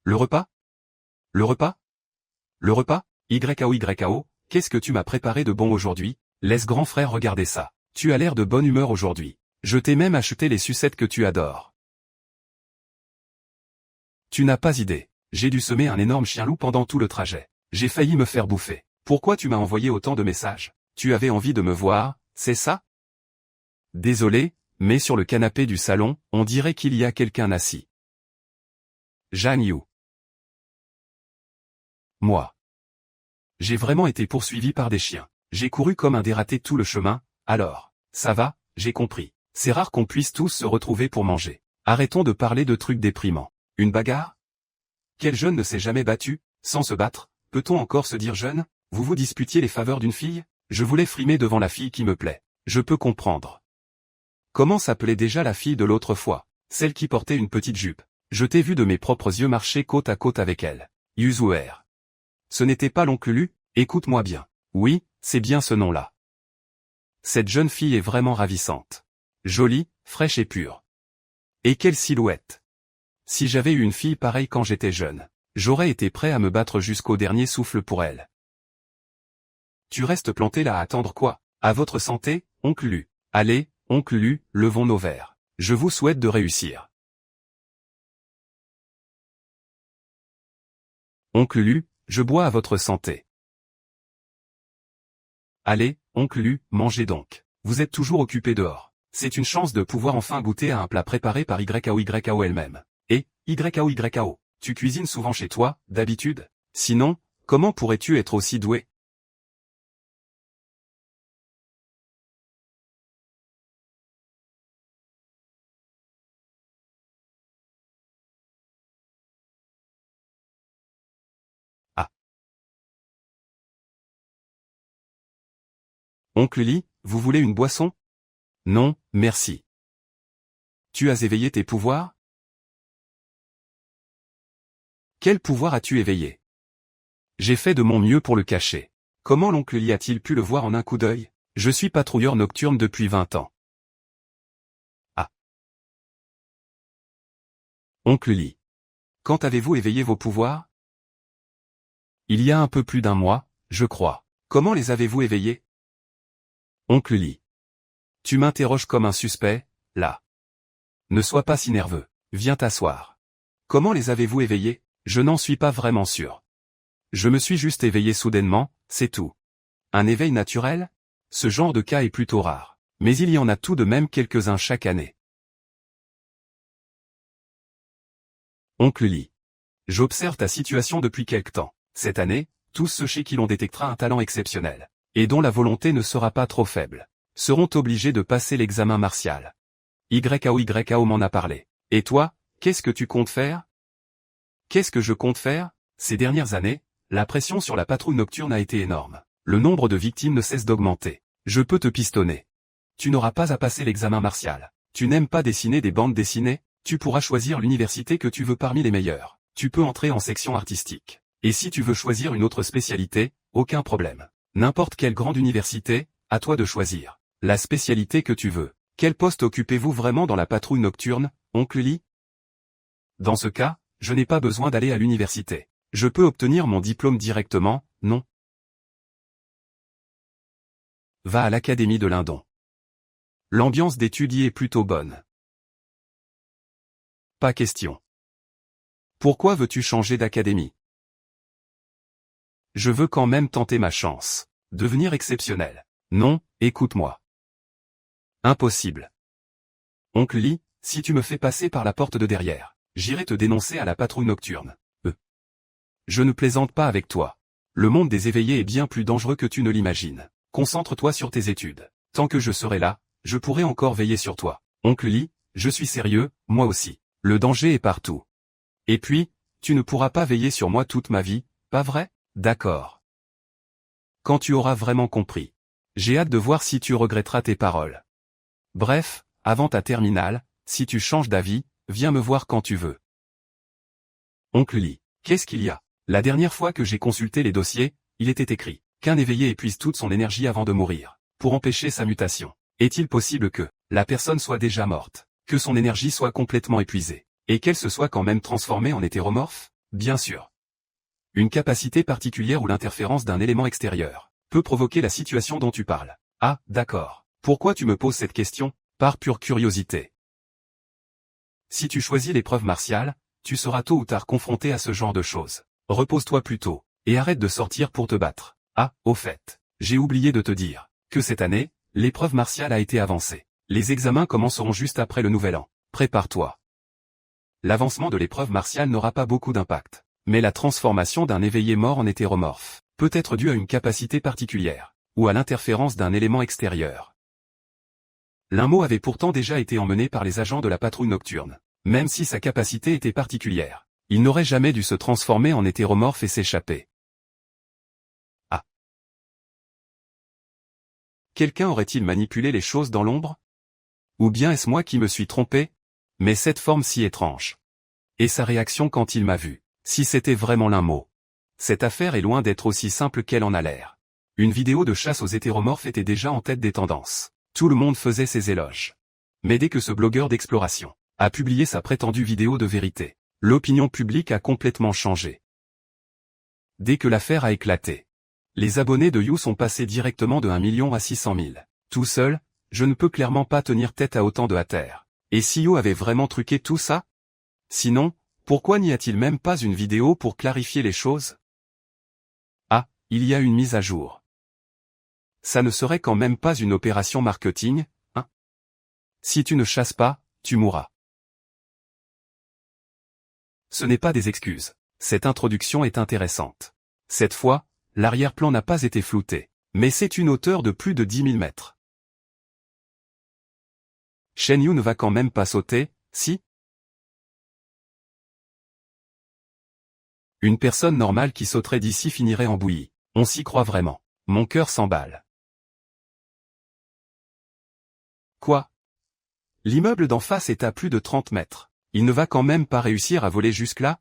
Le repas? Le repas? Le repas? YAO, qu'est-ce que tu m'as préparé de bon aujourd'hui? Laisse grand frère regarder ça. Tu as l'air de bonne humeur aujourd'hui. Je t'ai même acheté les sucettes que tu adores. Tu n'as pas idée. J'ai dû semer un énorme chien loup pendant tout le trajet. J'ai failli me faire bouffer. Pourquoi tu m'as envoyé autant de messages? Tu avais envie de me voir, c'est ça? Désolé, mais sur le canapé du salon, on dirait qu'il y a quelqu'un assis. Jan Yu. Moi. J'ai vraiment été poursuivi par des chiens. J'ai couru comme un dératé tout le chemin, alors. Ça va, j'ai compris. C'est rare qu'on puisse tous se retrouver pour manger. Arrêtons de parler de trucs déprimants. Une bagarre? Quel jeune ne s'est jamais battu? Sans se battre, peut-on encore se dire jeune? Vous vous disputiez les faveurs d'une fille? Je voulais frimer devant la fille qui me plaît. Je peux comprendre. Comment s'appelait déjà la fille de l'autre fois? Celle qui portait une petite jupe. Je t'ai vu de mes propres yeux marcher côte à côte avec elle. Yuzuer. Ce n'était pas l'oncle Lu? Écoute-moi bien. Oui, c'est bien ce nom-là. Cette jeune fille est vraiment ravissante. Jolie, fraîche et pure. Et quelle silhouette! Si j'avais eu une fille pareille quand j'étais jeune, j'aurais été prêt à me battre jusqu'au dernier souffle pour elle. Tu restes planté là à attendre quoi? À votre santé, oncle Lu. Allez, oncle Lu, levons nos verres. Je vous souhaite de réussir. Oncle Lu, je bois à votre santé. Allez, oncle Lu, mangez donc. Vous êtes toujours occupé dehors. C'est une chance de pouvoir enfin goûter à un plat préparé par YAO elle-même. Et, YAO, tu cuisines souvent chez toi, d'habitude? Sinon, comment pourrais-tu être aussi doué? Ah. Oncle Lee, vous voulez une boisson? Non, merci. Tu as éveillé tes pouvoirs? Quel pouvoir as-tu éveillé? J'ai fait de mon mieux pour le cacher. Comment l'oncle Lee a-t-il pu le voir en un coup d'œil? Je suis patrouilleur nocturne depuis 20 ans. Ah. Oncle Lee. Quand avez-vous éveillé vos pouvoirs? Il y a un peu plus d'1 mois, je crois. Comment les avez-vous éveillés? Oncle Lee. Tu m'interroges comme un suspect, là. Ne sois pas si nerveux. Viens t'asseoir. Comment les avez-vous éveillés? Je n'en suis pas vraiment sûr. Je me suis juste éveillé soudainement, c'est tout. Un éveil naturel? Ce genre de cas est plutôt rare. Mais il y en a tout de même quelques-uns chaque année. Oncle Lee. J'observe ta situation depuis quelque temps. Cette année, tous ceux chez qui l'on détectera un talent exceptionnel, et dont la volonté ne sera pas trop faible, seront obligés de passer l'examen martial. YAO m'en a parlé. Et toi, qu'est-ce que tu comptes faire? Qu'est-ce que je compte faire? Ces dernières années, la pression sur la patrouille nocturne a été énorme. Le nombre de victimes ne cesse d'augmenter. Je peux te pistonner. Tu n'auras pas à passer l'examen martial. Tu n'aimes pas dessiner des bandes dessinées? Tu pourras choisir l'université que tu veux parmi les meilleures. Tu peux entrer en section artistique. Et si tu veux choisir une autre spécialité, aucun problème. N'importe quelle grande université, à toi de choisir la spécialité que tu veux. Quel poste occupez-vous vraiment dans la patrouille nocturne, oncle Lee? Dans ce cas, je n'ai pas besoin d'aller à l'université. Je peux obtenir mon diplôme directement, non? Va à l'académie de Lindon. L'ambiance d'études y est plutôt bonne. Pas question. Pourquoi veux-tu changer d'académie? Je veux quand même tenter ma chance. Devenir exceptionnel. Non, écoute-moi. Impossible. Oncle Lee, si tu me fais passer par la porte de derrière, j'irai te dénoncer à la patrouille nocturne. Je ne plaisante pas avec toi. Le monde des éveillés est bien plus dangereux que tu ne l'imagines. Concentre-toi sur tes études. Tant que je serai là, je pourrai encore veiller sur toi. Oncle Lee, je suis sérieux, moi aussi. Le danger est partout. Et puis, tu ne pourras pas veiller sur moi toute ma vie, pas vrai? D'accord. Quand tu auras vraiment compris. J'ai hâte de voir si tu regretteras tes paroles. Bref, avant ta terminale, si tu changes d'avis, viens me voir quand tu veux. Oncle Lee, qu'est-ce qu'il y a? La dernière fois que j'ai consulté les dossiers, il était écrit qu'un éveillé épuise toute son énergie avant de mourir, pour empêcher sa mutation. Est-il possible que la personne soit déjà morte, que son énergie soit complètement épuisée, et qu'elle se soit quand même transformée en hétéromorphe? Bien sûr. Une capacité particulière ou l'interférence d'un élément extérieur peut provoquer la situation dont tu parles. Ah, d'accord. Pourquoi tu me poses cette question? Par pure curiosité. Si tu choisis l'épreuve martiale, tu seras tôt ou tard confronté à ce genre de choses. Repose-toi plutôt, et arrête de sortir pour te battre. Ah, au fait, j'ai oublié de te dire que cette année, l'épreuve martiale a été avancée. Les examens commenceront juste après le nouvel an. Prépare-toi. L'avancement de l'épreuve martiale n'aura pas beaucoup d'impact, mais la transformation d'un éveillé mort en hétéromorphe peut être due à une capacité particulière, ou à l'interférence d'un élément extérieur. L'Inmo avait pourtant déjà été emmené par les agents de la patrouille nocturne. Même si sa capacité était particulière, il n'aurait jamais dû se transformer en hétéromorphe et s'échapper. Ah. Quelqu'un aurait-il manipulé les choses dans l'ombre? Ou bien est-ce moi qui me suis trompé? Mais cette forme si étrange. Et sa réaction quand il m'a vu, si c'était vraiment l'Inmo. Cette affaire est loin d'être aussi simple qu'elle en a l'air. Une vidéo de chasse aux hétéromorphes était déjà en tête des tendances. Tout le monde faisait ses éloges. Mais dès que ce blogueur d'exploration a publié sa prétendue vidéo de vérité, l'opinion publique a complètement changé. Dès que l'affaire a éclaté, les abonnés de You sont passés directement de 1 million à 600 000. Tout seul, je ne peux clairement pas tenir tête à autant de haters. Et si You avait vraiment truqué tout ça? Sinon, pourquoi n'y a-t-il même pas une vidéo pour clarifier les choses? Ah, il y a une mise à jour. Ça ne serait quand même pas une opération marketing, hein? Si tu ne chasses pas, tu mourras. Ce n'est pas des excuses. Cette introduction est intéressante. Cette fois, l'arrière-plan n'a pas été flouté, mais c'est une hauteur de plus de 10 000 mètres. Shen Yu ne va quand même pas sauter, si? Une personne normale qui sauterait d'ici finirait en bouillie. On s'y croit vraiment. Mon cœur s'emballe. Quoi? L'immeuble d'en face est à plus de 30 mètres. Il ne va quand même pas réussir à voler jusque-là?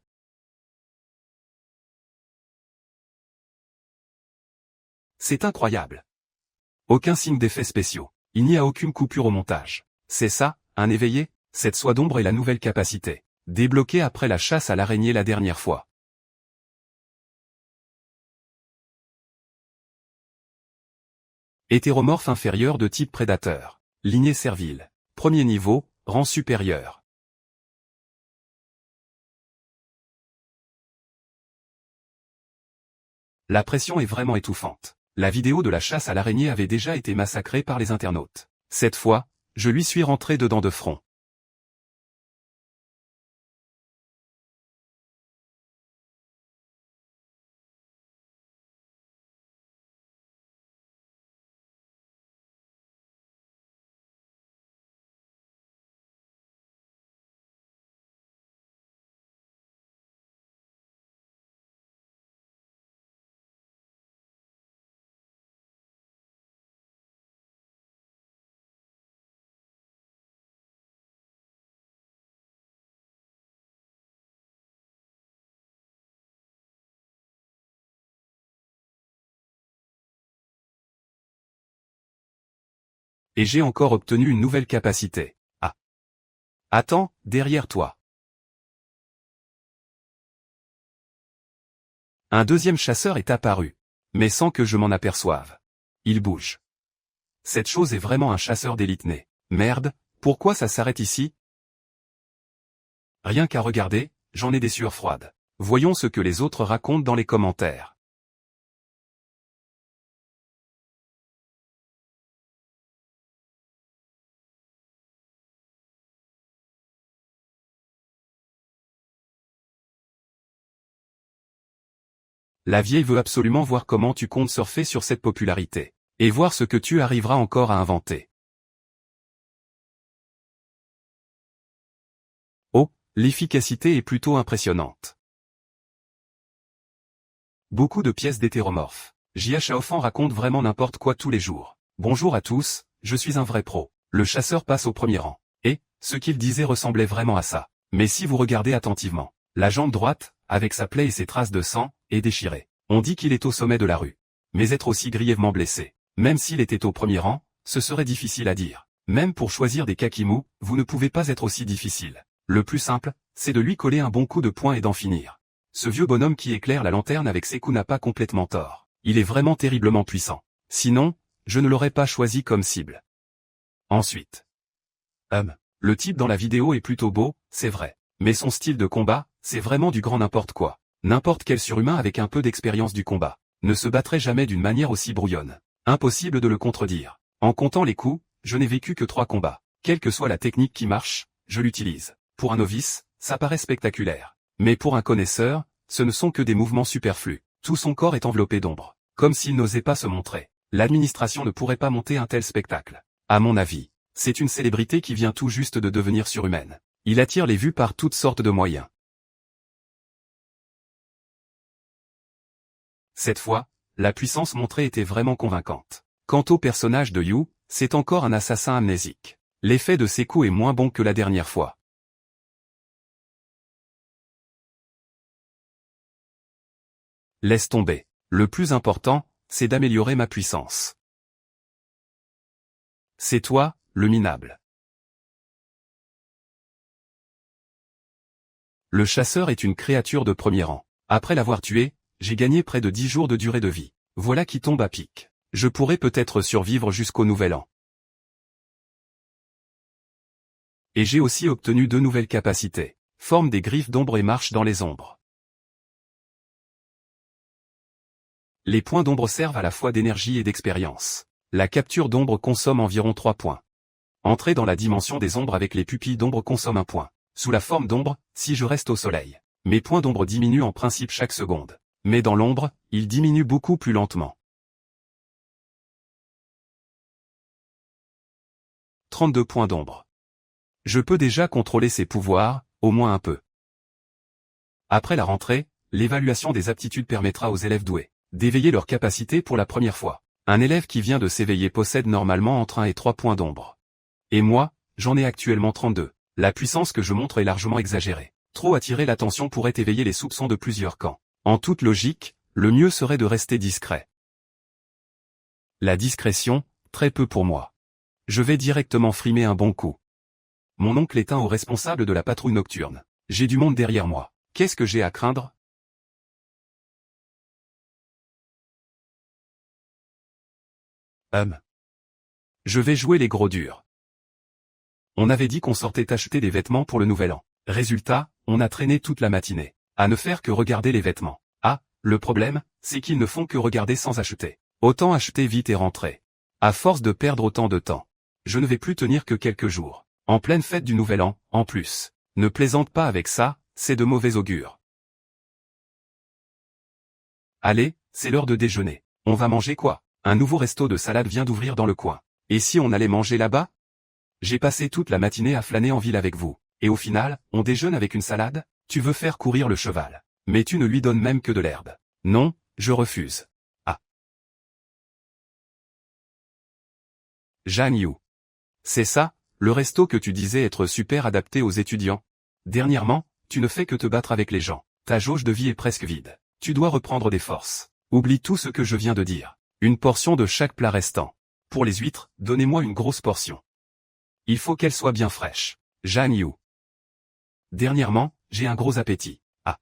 C'est incroyable. Aucun signe d'effets spéciaux. Il n'y a aucune coupure au montage. C'est ça, un éveillé? Cette soie d'ombre est la nouvelle capacité, débloquée après la chasse à l'araignée la dernière fois. Hétéromorphe inférieur de type prédateur. Lignée servile. Premier niveau, rang supérieur. La pression est vraiment étouffante. La vidéo de la chasse à l'araignée avait déjà été massacrée par les internautes. Cette fois, je lui suis rentré dedans de front. Et j'ai encore obtenu une nouvelle capacité. Ah. Attends, derrière toi. Un deuxième chasseur est apparu. Mais sans que je m'en aperçoive. Il bouge. Cette chose est vraiment un chasseur d'élite né. Merde, pourquoi ça s'arrête ici? Rien qu'à regarder, j'en ai des sueurs froides. Voyons ce que les autres racontent dans les commentaires. La vieille veut absolument voir comment tu comptes surfer sur cette popularité. Et voir ce que tu arriveras encore à inventer. Oh, l'efficacité est plutôt impressionnante. Beaucoup de pièces d'hétéromorphes. J.H. Chaoffan raconte vraiment n'importe quoi tous les jours. Bonjour à tous, je suis un vrai pro. Le chasseur passe au premier rang. Et, ce qu'il disait ressemblait vraiment à ça. Mais si vous regardez attentivement, la jambe droite, avec sa plaie et ses traces de sang, est déchirée. On dit qu'il est au sommet de la rue. Mais être aussi grièvement blessé, même s'il était au premier rang, ce serait difficile à dire. Même pour choisir des kakimous, vous ne pouvez pas être aussi difficile. Le plus simple, c'est de lui coller un bon coup de poing et d'en finir. Ce vieux bonhomme qui éclaire la lanterne avec ses coups n'a pas complètement tort. Il est vraiment terriblement puissant. Sinon, je ne l'aurais pas choisi comme cible. Ensuite. Le type dans la vidéo est plutôt beau, c'est vrai. Mais son style de combat, c'est vraiment du grand n'importe quoi. N'importe quel surhumain avec un peu d'expérience du combat ne se battrait jamais d'une manière aussi brouillonne. Impossible de le contredire. En comptant les coups, je n'ai vécu que 3 combats. Quelle que soit la technique qui marche, je l'utilise. Pour un novice, ça paraît spectaculaire. Mais pour un connaisseur, ce ne sont que des mouvements superflus. Tout son corps est enveloppé d'ombre. Comme s'il n'osait pas se montrer. L'administration ne pourrait pas monter un tel spectacle. À mon avis, c'est une célébrité qui vient tout juste de devenir surhumaine. Il attire les vues par toutes sortes de moyens. Cette fois, la puissance montrée était vraiment convaincante. Quant au personnage de Yu, c'est encore un assassin amnésique. L'effet de ses coups est moins bon que la dernière fois. Laisse tomber. Le plus important, c'est d'améliorer ma puissance. C'est toi, le minable. Le chasseur est une créature de premier rang. Après l'avoir tué, j'ai gagné près de 10 jours de durée de vie. Voilà qui tombe à pic. Je pourrais peut-être survivre jusqu'au nouvel an. Et j'ai aussi obtenu 2 nouvelles capacités. Forme des griffes d'ombre et marche dans les ombres. Les points d'ombre servent à la fois d'énergie et d'expérience. La capture d'ombre consomme environ 3 points. Entrer dans la dimension des ombres avec les pupilles d'ombre consomme 1 point. Sous la forme d'ombre, si je reste au soleil, mes points d'ombre diminuent en principe chaque seconde. Mais dans l'ombre, ils diminuent beaucoup plus lentement. 32 points d'ombre. Je peux déjà contrôler ses pouvoirs, au moins un peu. Après la rentrée, l'évaluation des aptitudes permettra aux élèves doués d'éveiller leurs capacités pour la première fois. Un élève qui vient de s'éveiller possède normalement entre 1 et 3 points d'ombre. Et moi, j'en ai actuellement 32. La puissance que je montre est largement exagérée. Trop attirer l'attention pourrait éveiller les soupçons de plusieurs camps. En toute logique, le mieux serait de rester discret. La discrétion, très peu pour moi. Je vais directement frimer un bon coup. Mon oncle est un haut responsable de la patrouille nocturne. J'ai du monde derrière moi. Qu'est-ce que j'ai à craindre? Je vais jouer les gros durs. On avait dit qu'on sortait acheter des vêtements pour le nouvel an. Résultat, on a traîné toute la matinée. À ne faire que regarder les vêtements. Ah, le problème, c'est qu'ils ne font que regarder sans acheter. Autant acheter vite et rentrer. À force de perdre autant de temps. Je ne vais plus tenir que quelques jours. En pleine fête du nouvel an, en plus. Ne plaisante pas avec ça, c'est de mauvais augure. Allez, c'est l'heure de déjeuner. On va manger quoi? Un nouveau resto de salade vient d'ouvrir dans le coin. Et si on allait manger là-bas? J'ai passé toute la matinée à flâner en ville avec vous. Et au final, on déjeune avec une salade? Tu veux faire courir le cheval. Mais tu ne lui donnes même que de l'herbe. Non, je refuse. Ah. Jeanne Yu. C'est ça, le resto que tu disais être super adapté aux étudiants. Dernièrement, tu ne fais que te battre avec les gens. Ta jauge de vie est presque vide. Tu dois reprendre des forces. Oublie tout ce que je viens de dire. Une portion de chaque plat restant. Pour les huîtres, donnez-moi une grosse portion. Il faut qu'elle soit bien fraîche. Jeanne Yu. Dernièrement, j'ai un gros appétit. Ah.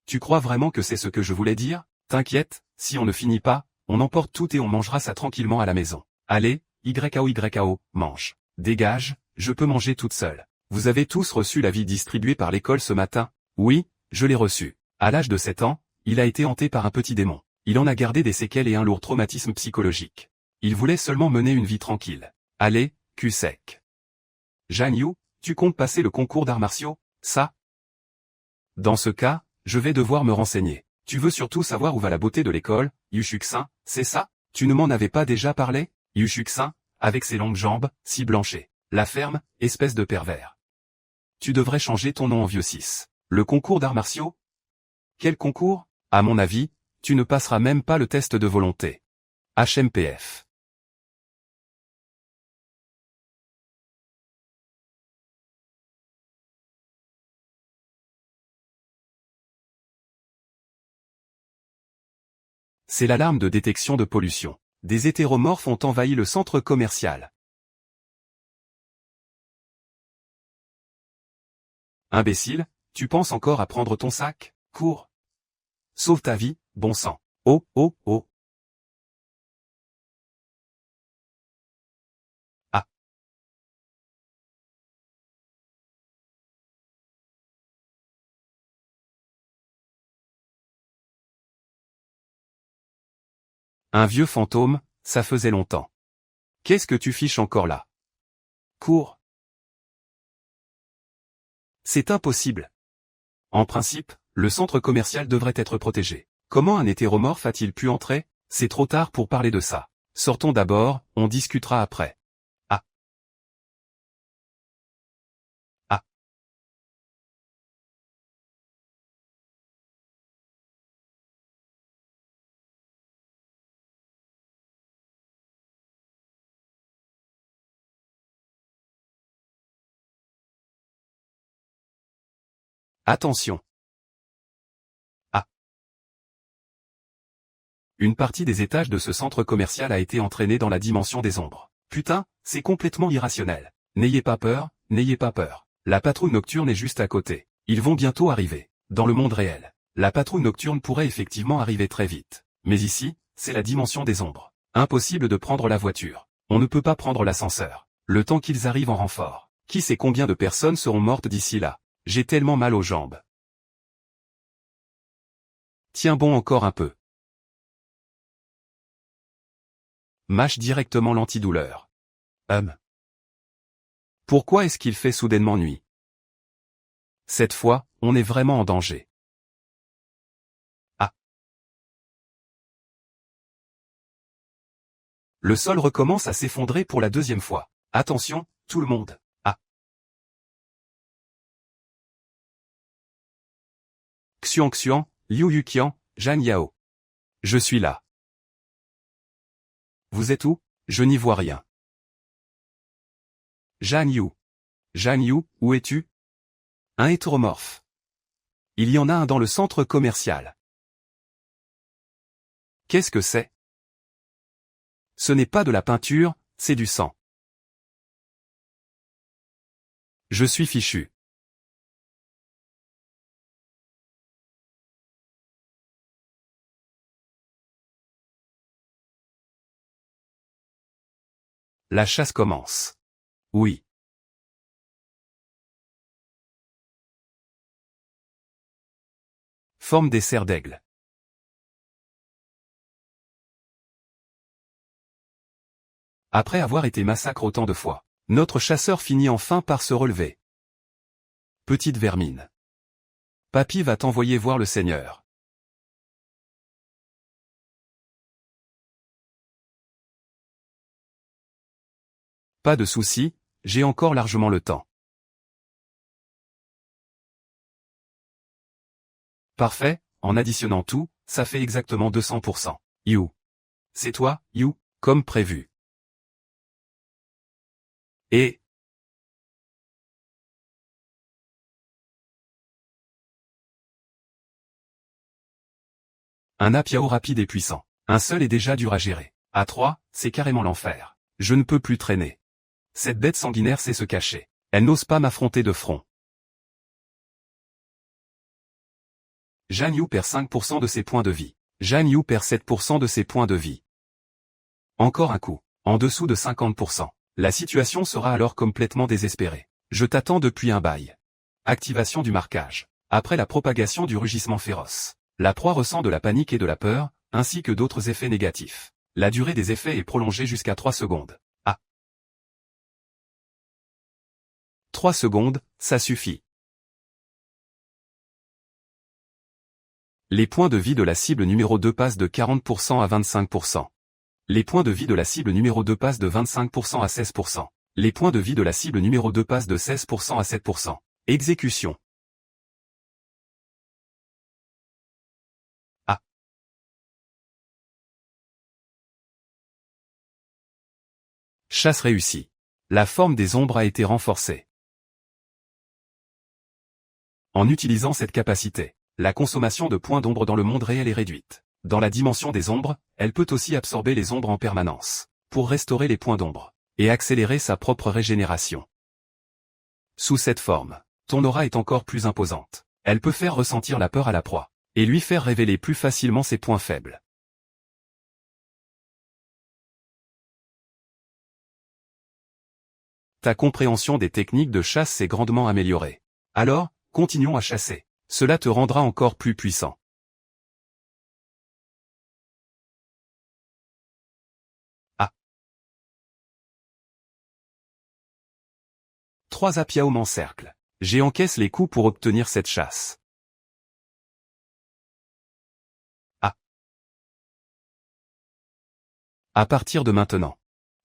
Tu crois vraiment que c'est ce que je voulais dire? T'inquiète, si on ne finit pas, on emporte tout et on mangera ça tranquillement à la maison. Allez, YAO, mange. Dégage, je peux manger toute seule. Vous avez tous reçu l'avis distribué par l'école ce matin? Oui, je l'ai reçu. À l'âge de 7 ans, il a été hanté par un petit démon. Il en a gardé des séquelles et un lourd traumatisme psychologique. Il voulait seulement mener une vie tranquille. Allez, cul sec. Jeanne Yu, tu comptes passer le concours d'arts martiaux, ça? Dans ce cas, je vais devoir me renseigner. Tu veux surtout savoir où va la beauté de l'école, Yushuk-san, c'est ça? Tu ne m'en avais pas déjà parlé? Yushuk-san, avec ses longues jambes, si blanchées. La ferme, espèce de pervers. Tu devrais changer ton nom en vieux 6. Le concours d'arts martiaux? Quel concours? À mon avis, tu ne passeras même pas le test de volonté. HMPF. C'est l'alarme de détection de pollution. Des hétéromorphes ont envahi le centre commercial. Imbécile, tu penses encore à prendre ton sac? Cours. Sauve ta vie, bon sang. Oh, oh, oh. Ah. Un vieux fantôme, ça faisait longtemps. Qu'est-ce que tu fiches encore là? Cours. C'est impossible. En principe, le centre commercial devrait être protégé. Comment un hétéromorphe a-t-il pu entrer? C'est trop tard pour parler de ça. Sortons d'abord, on discutera après. Ah. Ah. Attention. Ah. Une partie des étages de ce centre commercial a été entraînée dans la dimension des ombres. Putain, c'est complètement irrationnel. N'ayez pas peur, n'ayez pas peur. La patrouille nocturne est juste à côté. Ils vont bientôt arriver. Dans le monde réel, la patrouille nocturne pourrait effectivement arriver très vite. Mais ici, c'est la dimension des ombres. Impossible de prendre la voiture. On ne peut pas prendre l'ascenseur. Le temps qu'ils arrivent en renfort. Qui sait combien de personnes seront mortes d'ici là? J'ai tellement mal aux jambes. Tiens bon encore un peu. Mâche directement l'antidouleur. Pourquoi est-ce qu'il fait soudainement nuit? Cette fois, on est vraiment en danger. Ah. Le sol recommence à s'effondrer pour la deuxième fois. Attention, tout le monde. Ah. Xian, Liu Yuqian, Jeanne Yao. Je suis là. Vous êtes où? Je n'y vois rien. Jeanne Yu. Jeanne Yu, où es-tu? Un hétéromorphe. Il y en a un dans le centre commercial. Qu'est-ce que c'est? Ce n'est pas de la peinture, c'est du sang. Je suis fichu. La chasse commence. Oui. Forme des serres d'aigle. Après avoir été massacré autant de fois, notre chasseur finit enfin par se relever. Petite vermine. Papy va t'envoyer voir le Seigneur. Pas de souci, j'ai encore largement le temps. Parfait, en additionnant tout, ça fait exactement 200%. You. C'est toi, You, comme prévu. Et... un apiao rapide et puissant. Un seul est déjà dur à gérer. À 3, c'est carrément l'enfer. Je ne peux plus traîner. Cette bête sanguinaire sait se cacher. Elle n'ose pas m'affronter de front. Jian Yu perd 5% de ses points de vie. Jian Yu perd 7% de ses points de vie. Encore un coup. En dessous de 50%. La situation sera alors complètement désespérée. Je t'attends depuis un bail. Activation du marquage. Après la propagation du rugissement féroce, la proie ressent de la panique et de la peur, ainsi que d'autres effets négatifs. La durée des effets est prolongée jusqu'à 3 secondes. 3 secondes, ça suffit. Les points de vie de la cible numéro 2 passent de 40% à 25%. Les points de vie de la cible numéro 2 passent de 25% à 16%. Les points de vie de la cible numéro 2 passent de 16% à 7%. Exécution. Ah. Chasse réussie. La forme des ombres a été renforcée. En utilisant cette capacité, la consommation de points d'ombre dans le monde réel est réduite. Dans la dimension des ombres, elle peut aussi absorber les ombres en permanence, pour restaurer les points d'ombre, et accélérer sa propre régénération. Sous cette forme, ton aura est encore plus imposante. Elle peut faire ressentir la peur à la proie, et lui faire révéler plus facilement ses points faibles. Ta compréhension des techniques de chasse s'est grandement améliorée. Alors, continuons à chasser. Cela te rendra encore plus puissant. Ah. 3 Apiao m'encerclent. J'encaisse les coups pour obtenir cette chasse. Ah. À partir de maintenant,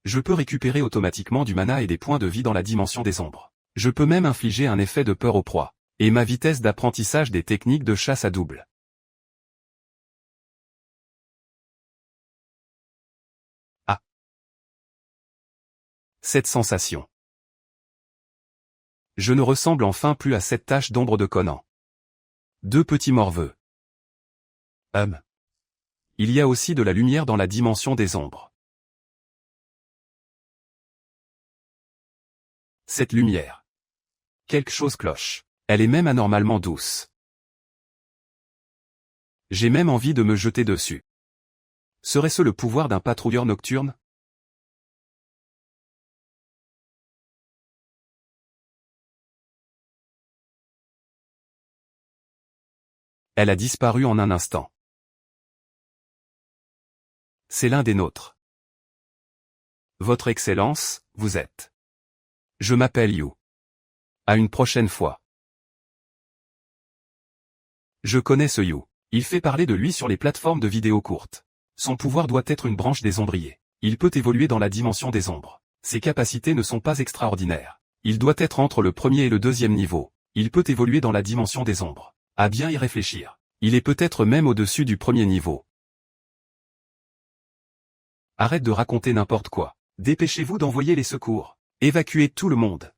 je peux récupérer automatiquement du mana et des points de vie dans la dimension des ombres. Je peux même infliger un effet de peur aux proies. Et ma vitesse d'apprentissage des techniques de chasse à double. Ah. Cette sensation. Je ne ressemble enfin plus à cette tache d'ombre de Conan. 2 petits morveux. Il y a aussi de la lumière dans la dimension des ombres. Cette lumière. Quelque chose cloche. Elle est même anormalement douce. J'ai même envie de me jeter dessus. Serait-ce le pouvoir d'un patrouilleur nocturne? Elle a disparu en un instant. C'est l'un des nôtres. Votre Excellence, vous êtes. Je m'appelle Yu. À une prochaine fois. Je connais ce Yu. Il fait parler de lui sur les plateformes de vidéos courtes. Son pouvoir doit être une branche des ombriers. Il peut évoluer dans la dimension des ombres. Ses capacités ne sont pas extraordinaires. Il doit être entre le premier et le deuxième niveau. Il peut évoluer dans la dimension des ombres. À bien y réfléchir. Il est peut-être même au-dessus du premier niveau. Arrête de raconter n'importe quoi. Dépêchez-vous d'envoyer les secours. Évacuez tout le monde.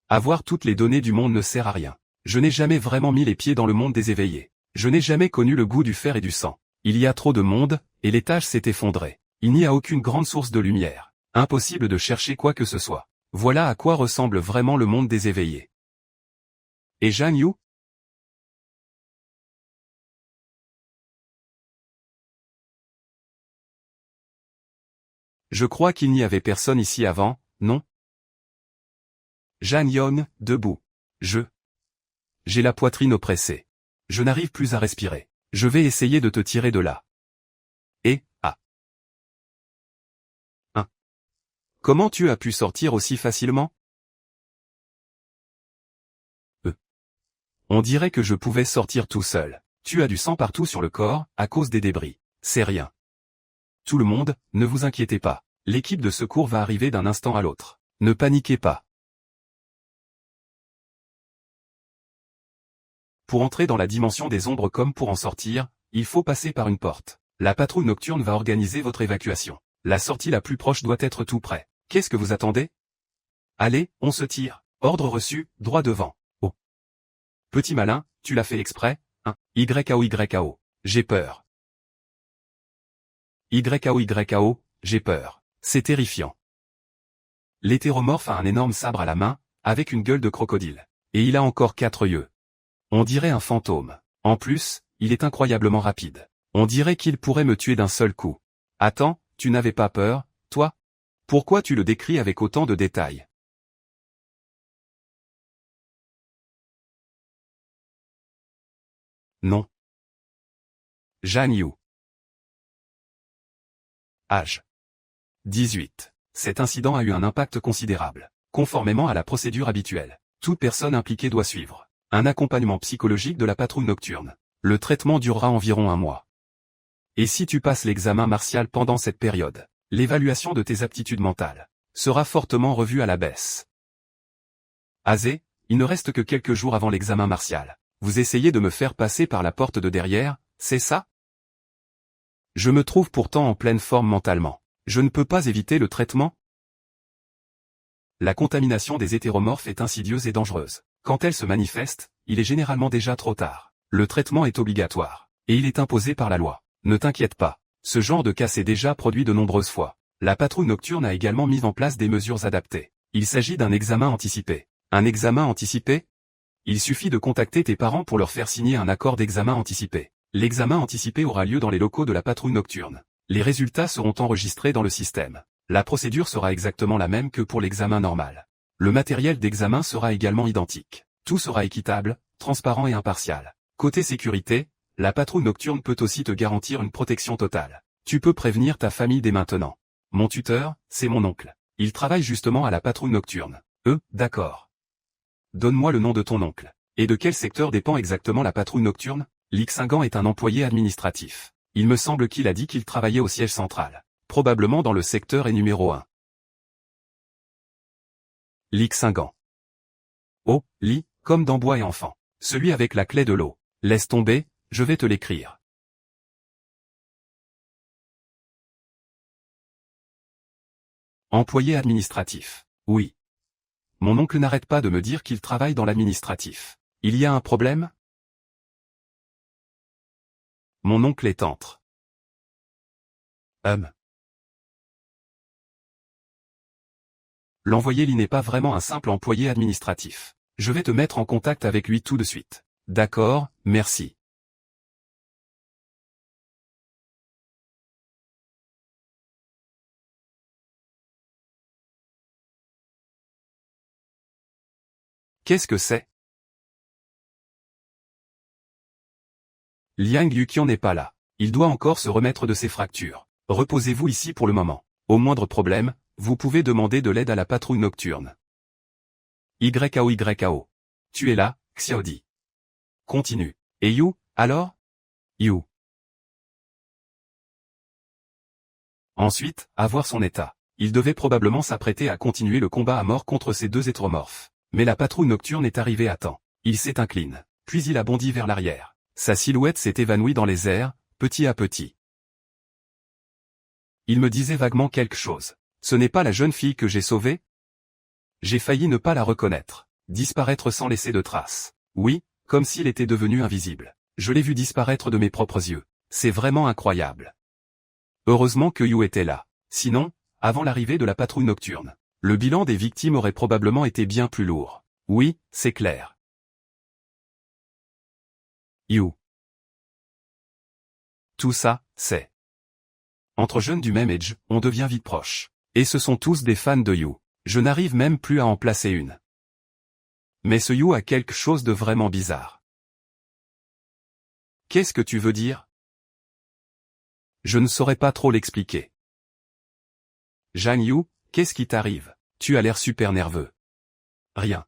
Avoir toutes les données du monde ne sert à rien. Je n'ai jamais vraiment mis les pieds dans le monde des éveillés. Je n'ai jamais connu le goût du fer et du sang. Il y a trop de monde, et l'étage s'est effondré. Il n'y a aucune grande source de lumière. Impossible de chercher quoi que ce soit. Voilà à quoi ressemble vraiment le monde des éveillés. Et Jian Yu? Je crois qu'il n'y avait personne ici avant, non? Jian Yon, debout. J'ai la poitrine oppressée. Je n'arrive plus à respirer. Je vais essayer de te tirer de là. Et, comment tu as pu sortir aussi facilement? On dirait que je pouvais sortir tout seul. Tu as du sang partout sur le corps, à cause des débris. C'est rien. Tout le monde, ne vous inquiétez pas. L'équipe de secours va arriver d'un instant à l'autre. Ne paniquez pas. Pour entrer dans la dimension des ombres comme pour en sortir, il faut passer par une porte. La patrouille nocturne va organiser votre évacuation. La sortie la plus proche doit être tout près. Qu'est-ce que vous attendez? Allez, on se tire. Ordre reçu, droit devant. Oh. Petit malin, tu l'as fait exprès, hein? YAO. J'ai peur. YAO. j'ai peur. C'est terrifiant. L'hétéromorphe a un énorme sabre à la main, avec une gueule de crocodile. Et il a encore 4 yeux. On dirait un fantôme. En plus, il est incroyablement rapide. On dirait qu'il pourrait me tuer d'un seul coup. Attends, tu n'avais pas peur, toi? Pourquoi tu le décris avec autant de détails? Non. Zhang Yu. Âge. 18. Cet incident a eu un impact considérable. Conformément à la procédure habituelle, toute personne impliquée doit suivre un accompagnement psychologique de la patrouille nocturne. Le traitement durera environ 1 mois. Et si tu passes l'examen martial pendant cette période, l'évaluation de tes aptitudes mentales sera fortement revue à la baisse. Azé, il ne reste que quelques jours avant l'examen martial. Vous essayez de me faire passer par la porte de derrière, c'est ça? Je me trouve pourtant en pleine forme mentalement. Je ne peux pas éviter le traitement? La contamination des hétéromorphes est insidieuse et dangereuse. Quand elle se manifeste, il est généralement déjà trop tard. Le traitement est obligatoire. Et il est imposé par la loi. Ne t'inquiète pas. Ce genre de cas s'est déjà produit de nombreuses fois. La patrouille nocturne a également mis en place des mesures adaptées. Il s'agit d'un examen anticipé. Un examen anticipé? Il suffit de contacter tes parents pour leur faire signer un accord d'examen anticipé. L'examen anticipé aura lieu dans les locaux de la patrouille nocturne. Les résultats seront enregistrés dans le système. La procédure sera exactement la même que pour l'examen normal. Le matériel d'examen sera également identique. Tout sera équitable, transparent et impartial. Côté sécurité, la patrouille nocturne peut aussi te garantir une protection totale. Tu peux prévenir ta famille dès maintenant. Mon tuteur, c'est mon oncle. Il travaille justement à la patrouille nocturne. D'accord. Donne-moi le nom de ton oncle. Et de quel secteur dépend exactement la patrouille nocturne? Lixingan est un employé administratif. Il me semble qu'il a dit qu'il travaillait au siège central. Probablement dans le secteur et numéro 1. Lixingan. Oh, Li, comme dans Bois et Enfant. Celui avec la clé de l'eau. Laisse tomber, je vais te l'écrire. Employé administratif. Oui. Mon oncle n'arrête pas de me dire qu'il travaille dans l'administratif. Il y a un problème? Mon oncle est entre. L'employé Li n'est pas vraiment un simple employé administratif. Je vais te mettre en contact avec lui tout de suite. D'accord, merci. Qu'est-ce que c'est? Liang Yuqian n'est pas là. Il doit encore se remettre de ses fractures. Reposez-vous ici pour le moment. Au moindre problème, vous pouvez demander de l'aide à la patrouille nocturne. YAO. Tu es là, Xiaodi. Continue. Et Yu, alors? Yu. Ensuite, à voir son état. Il devait probablement s'apprêter à continuer le combat à mort contre ces 2 hétéromorphes. Mais la patrouille nocturne est arrivée à temps. Il s'est incliné. Puis il a bondi vers l'arrière. Sa silhouette s'est évanouie dans les airs, petit à petit. Il me disait vaguement quelque chose. Ce n'est pas la jeune fille que j'ai sauvée? J'ai failli ne pas la reconnaître. Disparaître sans laisser de traces. Oui, comme s'il était devenu invisible. Je l'ai vu disparaître de mes propres yeux. C'est vraiment incroyable. Heureusement que Yu était là. Sinon, avant l'arrivée de la patrouille nocturne, le bilan des victimes aurait probablement été bien plus lourd. Oui, c'est clair. Yu. Tout ça, c'est... Entre jeunes du même âge, on devient vite proche. Et ce sont tous des fans de Yu. Je n'arrive même plus à en placer une. Mais ce Yu a quelque chose de vraiment bizarre. Qu'est-ce que tu veux dire? Je ne saurais pas trop l'expliquer. Zhang Yu, qu'est-ce qui t'arrive? Tu as l'air super nerveux. Rien.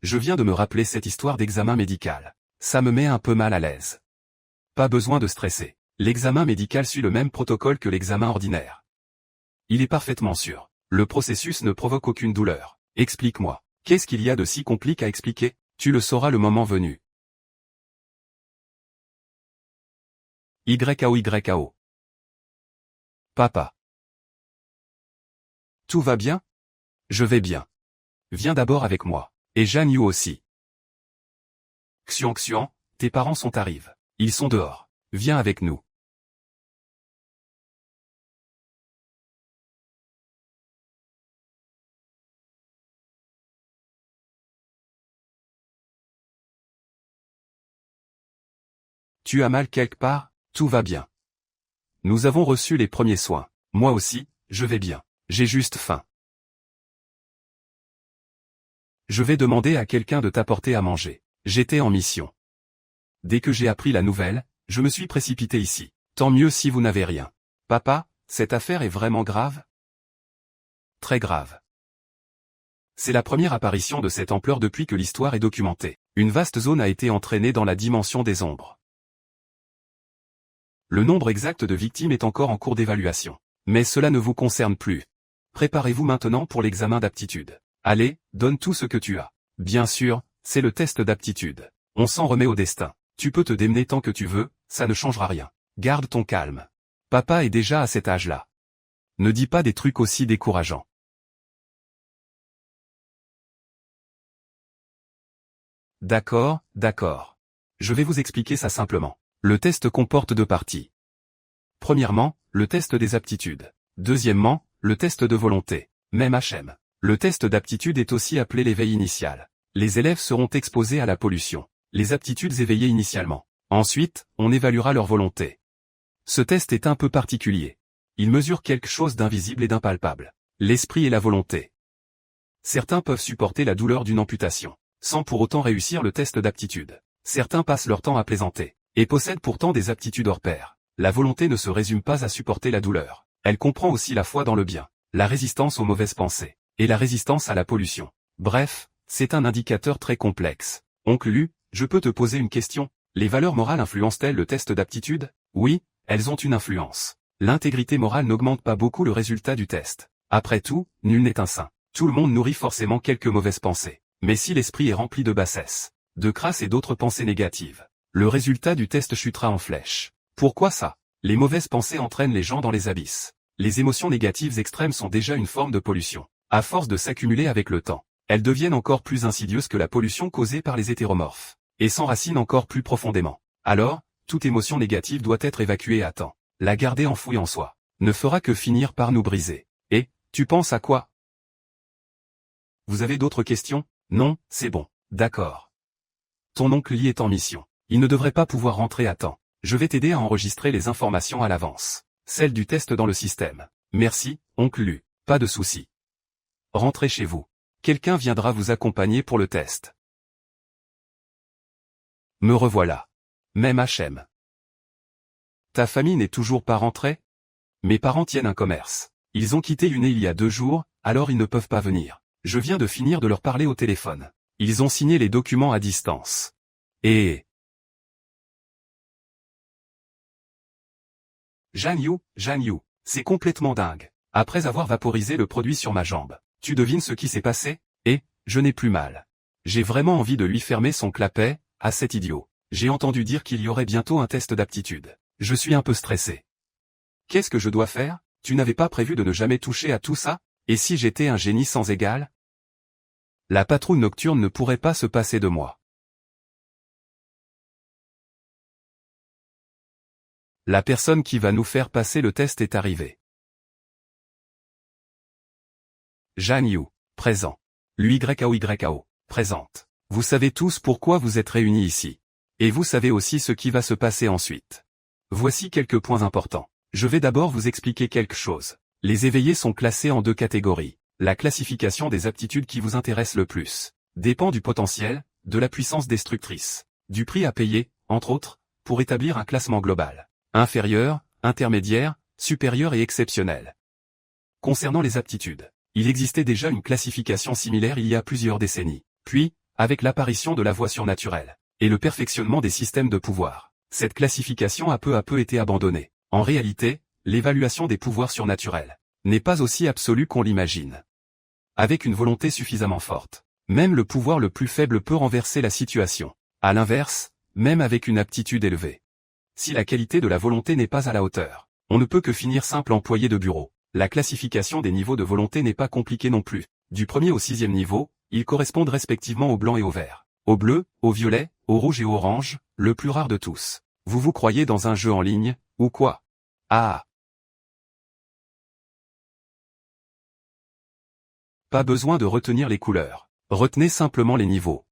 Je viens de me rappeler cette histoire d'examen médical. Ça me met un peu mal à l'aise. Pas besoin de stresser. L'examen médical suit le même protocole que l'examen ordinaire. Il est parfaitement sûr. Le processus ne provoque aucune douleur. Explique-moi. Qu'est-ce qu'il y a de si compliqué à expliquer? Tu le sauras le moment venu. YAO. Papa. Tout va bien? Je vais bien. Viens d'abord avec moi. Et Zhang Yu aussi. Xian, tes parents sont arrivés. Ils sont dehors. Viens avec nous. Tu as mal quelque part? Tout va bien. Nous avons reçu les premiers soins. Moi aussi, je vais bien. J'ai juste faim. Je vais demander à quelqu'un de t'apporter à manger. J'étais en mission. Dès que j'ai appris la nouvelle, je me suis précipité ici. Tant mieux si vous n'avez rien. Papa, cette affaire est vraiment grave? Très grave. C'est la première apparition de cette ampleur depuis que l'histoire est documentée. Une vaste zone a été entraînée dans la dimension des ombres. Le nombre exact de victimes est encore en cours d'évaluation. Mais cela ne vous concerne plus. Préparez-vous maintenant pour l'examen d'aptitude. Allez, donne tout ce que tu as. Bien sûr, c'est le test d'aptitude. On s'en remet au destin. Tu peux te démener tant que tu veux, ça ne changera rien. Garde ton calme. Papa est déjà à cet âge-là. Ne dis pas des trucs aussi décourageants. D'accord, d'accord. Je vais vous expliquer ça simplement. Le test comporte deux parties. Premièrement, le test des aptitudes. Deuxièmement, le test de volonté, même HM. Le test d'aptitude est aussi appelé l'éveil initial. Les élèves seront exposés à la pollution. Les aptitudes éveillées initialement. Ensuite, on évaluera leur volonté. Ce test est un peu particulier. Il mesure quelque chose d'invisible et d'impalpable. L'esprit et la volonté. Certains peuvent supporter la douleur d'une amputation, sans pour autant réussir le test d'aptitude. Certains passent leur temps à plaisanter, et possèdent pourtant des aptitudes hors pair. La volonté ne se résume pas à supporter la douleur. Elle comprend aussi la foi dans le bien, la résistance aux mauvaises pensées, et la résistance à la pollution. Bref, c'est un indicateur très complexe. Oncle Lu, je peux te poser une question. Les valeurs morales influencent-elles le test d'aptitude? Oui, elles ont une influence. L'intégrité morale n'augmente pas beaucoup le résultat du test. Après tout, nul n'est un saint. Tout le monde nourrit forcément quelques mauvaises pensées. Mais si l'esprit est rempli de bassesse, de crasse et d'autres pensées négatives, le résultat du test chutera en flèche. Pourquoi ça? Les mauvaises pensées entraînent les gens dans les abysses. Les émotions négatives extrêmes sont déjà une forme de pollution. À force de s'accumuler avec le temps, elles deviennent encore plus insidieuses que la pollution causée par les hétéromorphes, et s'enracinent encore plus profondément. Alors, toute émotion négative doit être évacuée à temps. La garder enfouie en soi ne fera que finir par nous briser. Et, tu penses à quoi? Vous avez d'autres questions? Non, c'est bon. D'accord. Ton oncle y est en mission. Il ne devrait pas pouvoir rentrer à temps. Je vais t'aider à enregistrer les informations à l'avance. Celles du test dans le système. Merci, oncle Lu. Pas de souci. Rentrez chez vous. Quelqu'un viendra vous accompagner pour le test. Me revoilà. Même HM. Ta famille n'est toujours pas rentrée? Mes parents tiennent un commerce. Ils ont quitté Une il y a 2 jours, alors ils ne peuvent pas venir. Je viens de finir de leur parler au téléphone. Ils ont signé les documents à distance. Et... Janyu, c'est complètement dingue. Après avoir vaporisé le produit sur ma jambe, tu devines ce qui s'est passé? Et, je n'ai plus mal. J'ai vraiment envie de lui fermer son clapet, à cet idiot. J'ai entendu dire qu'il y aurait bientôt un test d'aptitude. Je suis un peu stressé. Qu'est-ce que je dois faire? Tu n'avais pas prévu de ne jamais toucher à tout ça? Et si j'étais un génie sans égal? La patrouille nocturne ne pourrait pas se passer de moi. La personne qui va nous faire passer le test est arrivée. Janyu, présent. L'UYAO, présente. Vous savez tous pourquoi vous êtes réunis ici. Et vous savez aussi ce qui va se passer ensuite. Voici quelques points importants. Je vais d'abord vous expliquer quelque chose. Les éveillés sont classés en 2 catégories. La classification des aptitudes qui vous intéresse le plus dépend du potentiel, de la puissance destructrice, du prix à payer, entre autres, pour établir un classement global. Inférieur, intermédiaire, supérieur et exceptionnel. Concernant les aptitudes, il existait déjà une classification similaire il y a plusieurs décennies. Puis, avec l'apparition de la voie surnaturelle, et le perfectionnement des systèmes de pouvoir, cette classification a peu à peu été abandonnée. En réalité, l'évaluation des pouvoirs surnaturels n'est pas aussi absolue qu'on l'imagine. Avec une volonté suffisamment forte, même le pouvoir le plus faible peut renverser la situation. À l'inverse, même avec une aptitude élevée. Si la qualité de la volonté n'est pas à la hauteur, on ne peut que finir simple employé de bureau. La classification des niveaux de volonté n'est pas compliquée non plus. Du 1er au 6e niveau, ils correspondent respectivement au blanc et au vert, au bleu, au violet, au rouge et au orange, le plus rare de tous. Vous vous croyez dans un jeu en ligne, ou quoi? Ah! Pas besoin de retenir les couleurs. Retenez simplement les niveaux.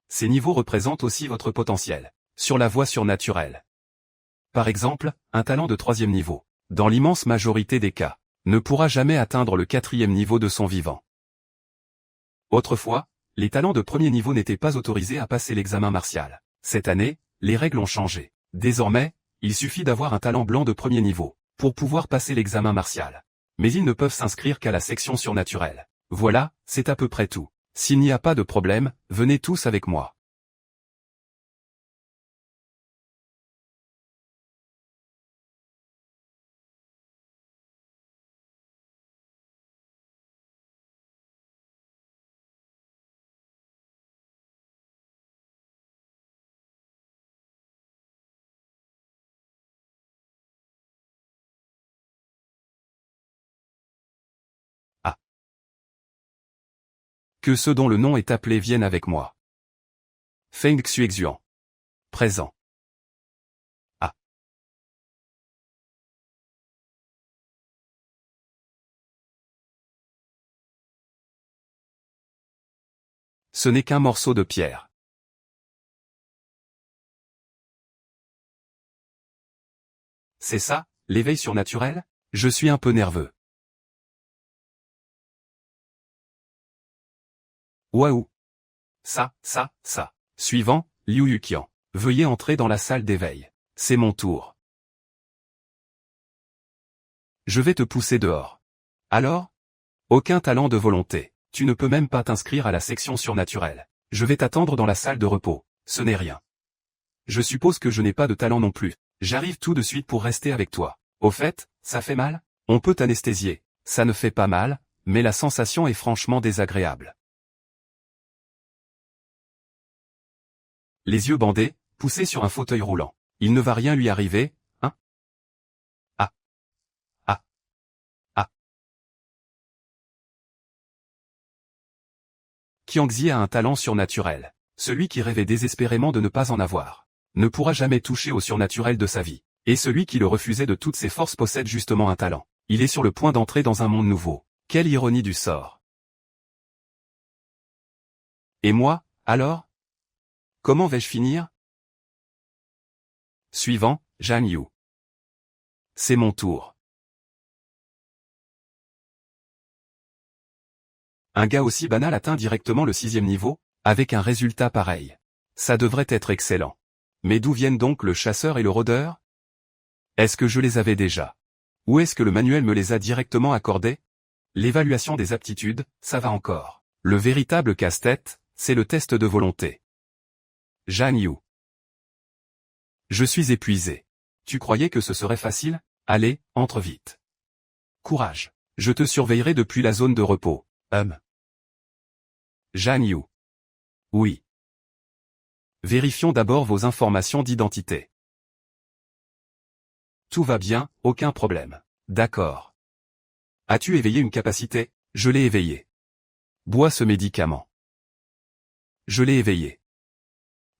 Ces niveaux représentent aussi votre potentiel. Sur la voie surnaturelle, Par exemple, un talent de 3e niveau, dans l'immense majorité des cas, ne pourra jamais atteindre le 4e niveau de son vivant. Autrefois, les talents de 1er niveau n'étaient pas autorisés à passer l'examen martial. Cette année, les règles ont changé. Désormais, il suffit d'avoir un talent blanc de 1er niveau pour pouvoir passer l'examen martial. Mais ils ne peuvent s'inscrire qu'à la section surnaturelle. Voilà, c'est à peu près tout. S'il n'y a pas de problème, venez tous avec moi. Ah. Que ceux dont le nom est appelé viennent avec moi. Feng Xuexuan. Présent. Ah. Ce n'est qu'un morceau de pierre. C'est ça, l'éveil surnaturel? Je suis un peu nerveux. Waouh! Ça. Suivant, Liu Yuqian. Veuillez entrer dans la salle d'éveil. C'est mon tour. Je vais te pousser dehors. Alors? Aucun talent de volonté. Tu ne peux même pas t'inscrire à la section surnaturelle. Je vais t'attendre dans la salle de repos. Ce n'est rien. Je suppose que je n'ai pas de talent non plus. J'arrive tout de suite pour rester avec toi. Au fait, ça fait mal? On peut t'anesthésier. Ça ne fait pas mal, mais la sensation est franchement désagréable. Les yeux bandés, poussé sur un fauteuil roulant. Il ne va rien lui arriver, hein? Ah. Ah. Ah. Qiangxi a un talent surnaturel. Celui qui rêvait désespérément de ne pas en avoir ne pourra jamais toucher au surnaturel de sa vie. Et celui qui le refusait de toutes ses forces possède justement un talent. Il est sur le point d'entrer dans un monde nouveau. Quelle ironie du sort. Et moi, alors? Comment vais-je finir? Suivant, Zhang Yu. C'est mon tour. Un gars aussi banal atteint directement le 6e niveau, avec un résultat pareil. Ça devrait être excellent. Mais d'où viennent donc le chasseur et le rôdeur? Est-ce que je les avais déjà? Ou est-ce que le manuel me les a directement accordés? L'évaluation des aptitudes, ça va encore. Le véritable casse-tête, c'est le test de volonté. Zhang Yu. Je suis épuisé. Tu croyais que ce serait facile? Allez, entre vite. Courage. Je te surveillerai depuis la zone de repos. Zhang Yu. Oui. Vérifions d'abord vos informations d'identité. Tout va bien, aucun problème. D'accord. As-tu éveillé une capacité? Je l'ai éveillée. Bois ce médicament. Je l'ai éveillé.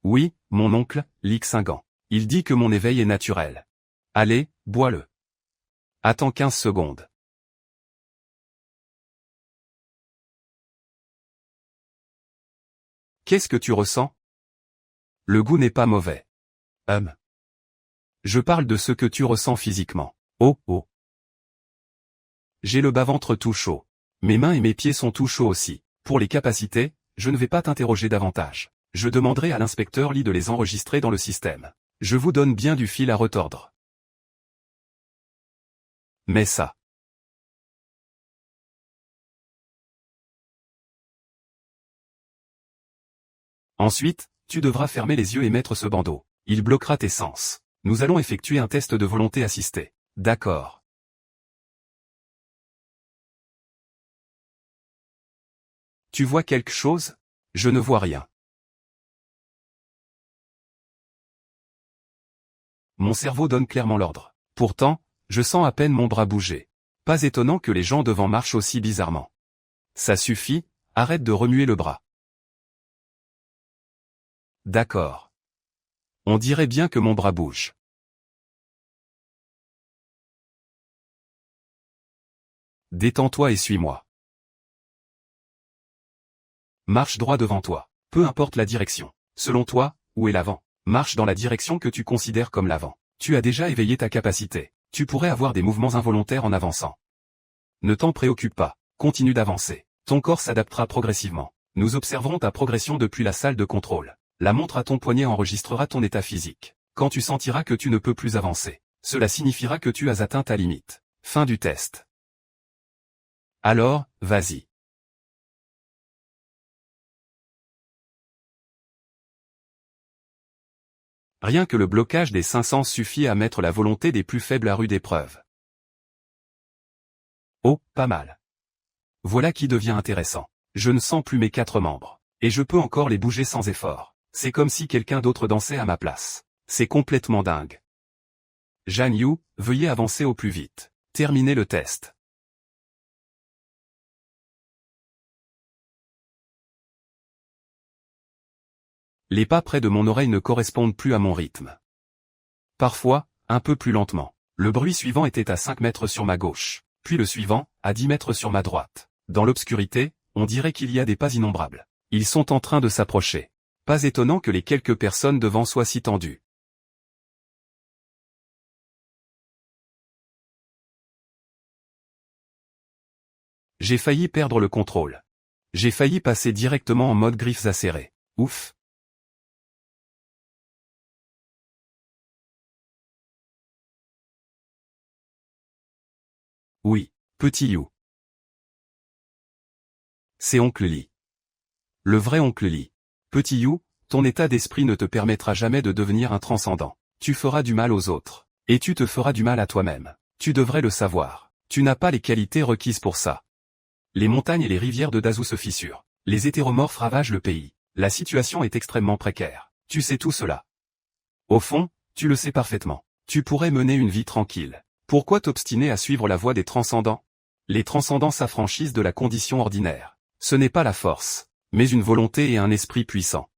Oui, mon oncle, Lixingan. Il dit que mon éveil est naturel. Allez, bois-le. Attends 15 secondes. Qu'est-ce que tu ressens? Le goût n'est pas mauvais. Je parle de ce que tu ressens physiquement. Oh. J'ai le bas-ventre tout chaud. Mes mains et mes pieds sont tout chauds aussi. Pour les capacités, je ne vais pas t'interroger davantage. Je demanderai à l'inspecteur Lee de les enregistrer dans le système. Je vous donne bien du fil à retordre. Mais ça. Ensuite, tu devras fermer les yeux et mettre ce bandeau. Il bloquera tes sens. Nous allons effectuer un test de volonté assistée. D'accord. Tu vois quelque chose? Je ne vois rien. Mon cerveau donne clairement l'ordre. Pourtant, je sens à peine mon bras bouger. Pas étonnant que les gens devant marchent aussi bizarrement. Ça suffit, arrête de remuer le bras. D'accord. On dirait bien que mon bras bouge. Détends-toi et suis-moi. Marche droit devant toi. Peu importe la direction. Selon toi, où est l'avant? Marche dans la direction que tu considères comme l'avant. Tu as déjà éveillé ta capacité. Tu pourrais avoir des mouvements involontaires en avançant. Ne t'en préoccupe pas. Continue d'avancer. Ton corps s'adaptera progressivement. Nous observerons ta progression depuis la salle de contrôle. La montre à ton poignet enregistrera ton état physique. Quand tu sentiras que tu ne peux plus avancer, cela signifiera que tu as atteint ta limite. Fin du test. Alors, vas-y. Rien que le blocage des 5 sens suffit à mettre la volonté des plus faibles à rude épreuve. Oh, pas mal. Voilà qui devient intéressant. Je ne sens plus mes 4 membres. Et je peux encore les bouger sans effort. C'est comme si quelqu'un d'autre dansait à ma place. C'est complètement dingue. Jan Yu, veuillez avancer au plus vite. Terminez le test. Les pas près de mon oreille ne correspondent plus à mon rythme. Parfois, un peu plus lentement. Le bruit suivant était à 5 mètres sur ma gauche, puis le suivant, à 10 mètres sur ma droite. Dans l'obscurité, on dirait qu'il y a des pas innombrables. Ils sont en train de s'approcher. Pas étonnant que les quelques personnes devant soient si tendues. J'ai failli perdre le contrôle. J'ai failli passer directement en mode griffes acérées. Ouf. Oui, petit You. C'est Oncle Lee. Le vrai Oncle Lee. Petit You, ton état d'esprit ne te permettra jamais de devenir un transcendant. Tu feras du mal aux autres. Et tu te feras du mal à toi-même. Tu devrais le savoir. Tu n'as pas les qualités requises pour ça. Les montagnes et les rivières de Dazhou se fissurent. Les hétéromorphes ravagent le pays. La situation est extrêmement précaire. Tu sais tout cela. Au fond, tu le sais parfaitement. Tu pourrais mener une vie tranquille. Pourquoi t'obstiner à suivre la voie des transcendants? Les transcendants s'affranchissent de la condition ordinaire. Ce n'est pas la force, mais une volonté et un esprit puissant.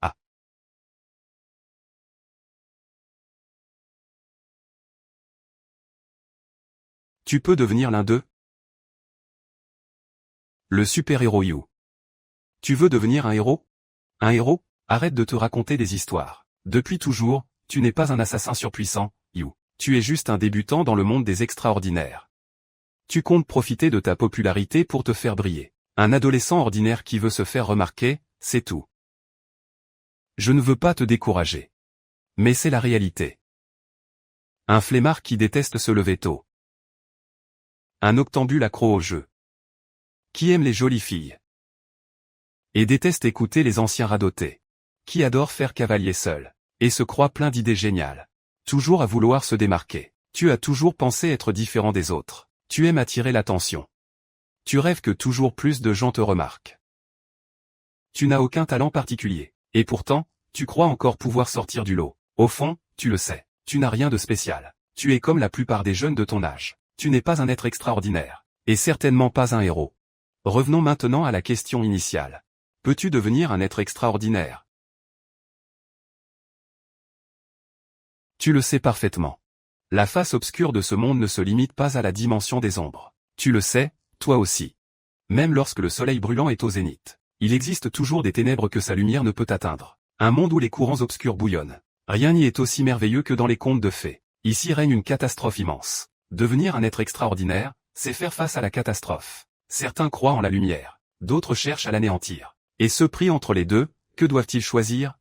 Ah. Tu peux devenir l'un d'eux? Le super-héros You. Tu veux devenir un héros? Un héros? Arrête de te raconter des histoires. Depuis toujours, tu n'es pas un assassin surpuissant, You. Tu es juste un débutant dans le monde des extraordinaires. Tu comptes profiter de ta popularité pour te faire briller. Un adolescent ordinaire qui veut se faire remarquer, c'est tout. Je ne veux pas te décourager. Mais c'est la réalité. Un flemmard qui déteste se lever tôt. Un octambule accro au jeu. Qui aime les jolies filles. Et déteste écouter les anciens radoter. Qui adore faire cavalier seul. Et se croit plein d'idées géniales. Toujours à vouloir se démarquer. Tu as toujours pensé être différent des autres. Tu aimes attirer l'attention. Tu rêves que toujours plus de gens te remarquent. Tu n'as aucun talent particulier. Et pourtant, tu crois encore pouvoir sortir du lot. Au fond, tu le sais. Tu n'as rien de spécial. Tu es comme la plupart des jeunes de ton âge. Tu n'es pas un être extraordinaire. Et certainement pas un héros. Revenons maintenant à la question initiale. Peux-tu devenir un être extraordinaire? Tu le sais parfaitement. La face obscure de ce monde ne se limite pas à la dimension des ombres. Tu le sais, toi aussi. Même lorsque le soleil brûlant est au zénith, il existe toujours des ténèbres que sa lumière ne peut atteindre. Un monde où les courants obscurs bouillonnent. Rien n'y est aussi merveilleux que dans les contes de fées. Ici règne une catastrophe immense. Devenir un être extraordinaire, c'est faire face à la catastrophe. Certains croient en la lumière, d'autres cherchent à l'anéantir. Et ceux pris entre les deux, que doivent-ils choisir?